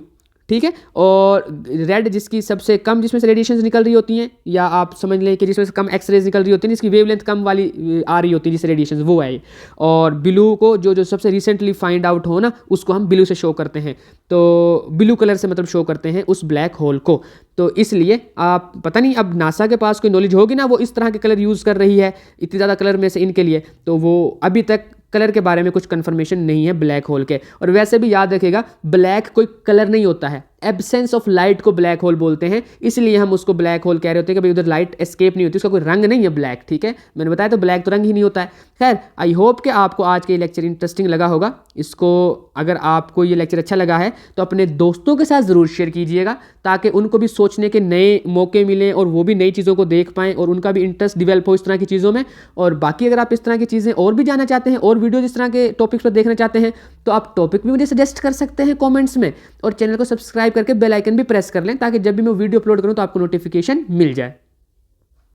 ठीक है। और रेड जिसकी सबसे कम, जिसमें से रेडिएशंस निकल रही होती हैं, या आप समझ लें कि जिसमें से कम एक्सरेज निकल रही होती हैं, जिसकी वेवलेंथ कम वाली आ रही होती है जिससे रेडिएशंस, वो है। और ब्लू को जो जो सबसे रिसेंटली फाइंड आउट हो ना, उसको हम ब्लू से शो करते हैं। तो ब्लू कलर से मतलब शो करते हैं उस ब्लैक होल को। तो इसलिए आप पता नहीं, अब नासा के पास कोई नॉलेज होगी ना, वो इस तरह के कलर यूज़ कर रही है इतनी ज़्यादा कलर में से इनके लिए, तो वो अभी तक कलर के बारे में कुछ कंफर्मेशन नहीं है ब्लैक होल के। और वैसे भी याद रखिएगा, ब्लैक कोई कलर नहीं होता है, एब्सेंस ऑफ लाइट को ब्लैक होल बोलते हैं, इसलिए हम उसको ब्लैक होल कह रहे होते हैं कि भाई उधर लाइट एस्केप नहीं होती, उसका कोई रंग नहीं है ब्लैक, ठीक है। मैंने बताया तो ब्लैक तो रंग ही नहीं होता है। खैर, आई होप कि आपको आज के लेक्चर इंटरेस्टिंग लगा होगा। इसको अगर आपको ये लेक्चर अच्छा लगा है तो अपने दोस्तों के साथ ज़रूर शेयर कीजिएगा, ताकि उनको भी सोचने के नए मौके मिलें और वो भी नई चीज़ों को देख पाएँ और उनका भी इंटरेस्ट डेवलप हो इस तरह की चीज़ों में। और बाकी अगर आप इस तरह की चीज़ें और भी जानना चाहते हैं और वीडियोज इस तरह के टॉपिक्स पर देखना चाहते हैं तो आप टॉपिक भी मुझे सजेस्ट कर सकते हैं कमेंट्स में, और चैनल को सब्सक्राइब करके बेल आइकन भी प्रेस कर लें, ताकि जब भी मैं वीडियो अपलोड करूं तो आपको नोटिफिकेशन मिल जाए।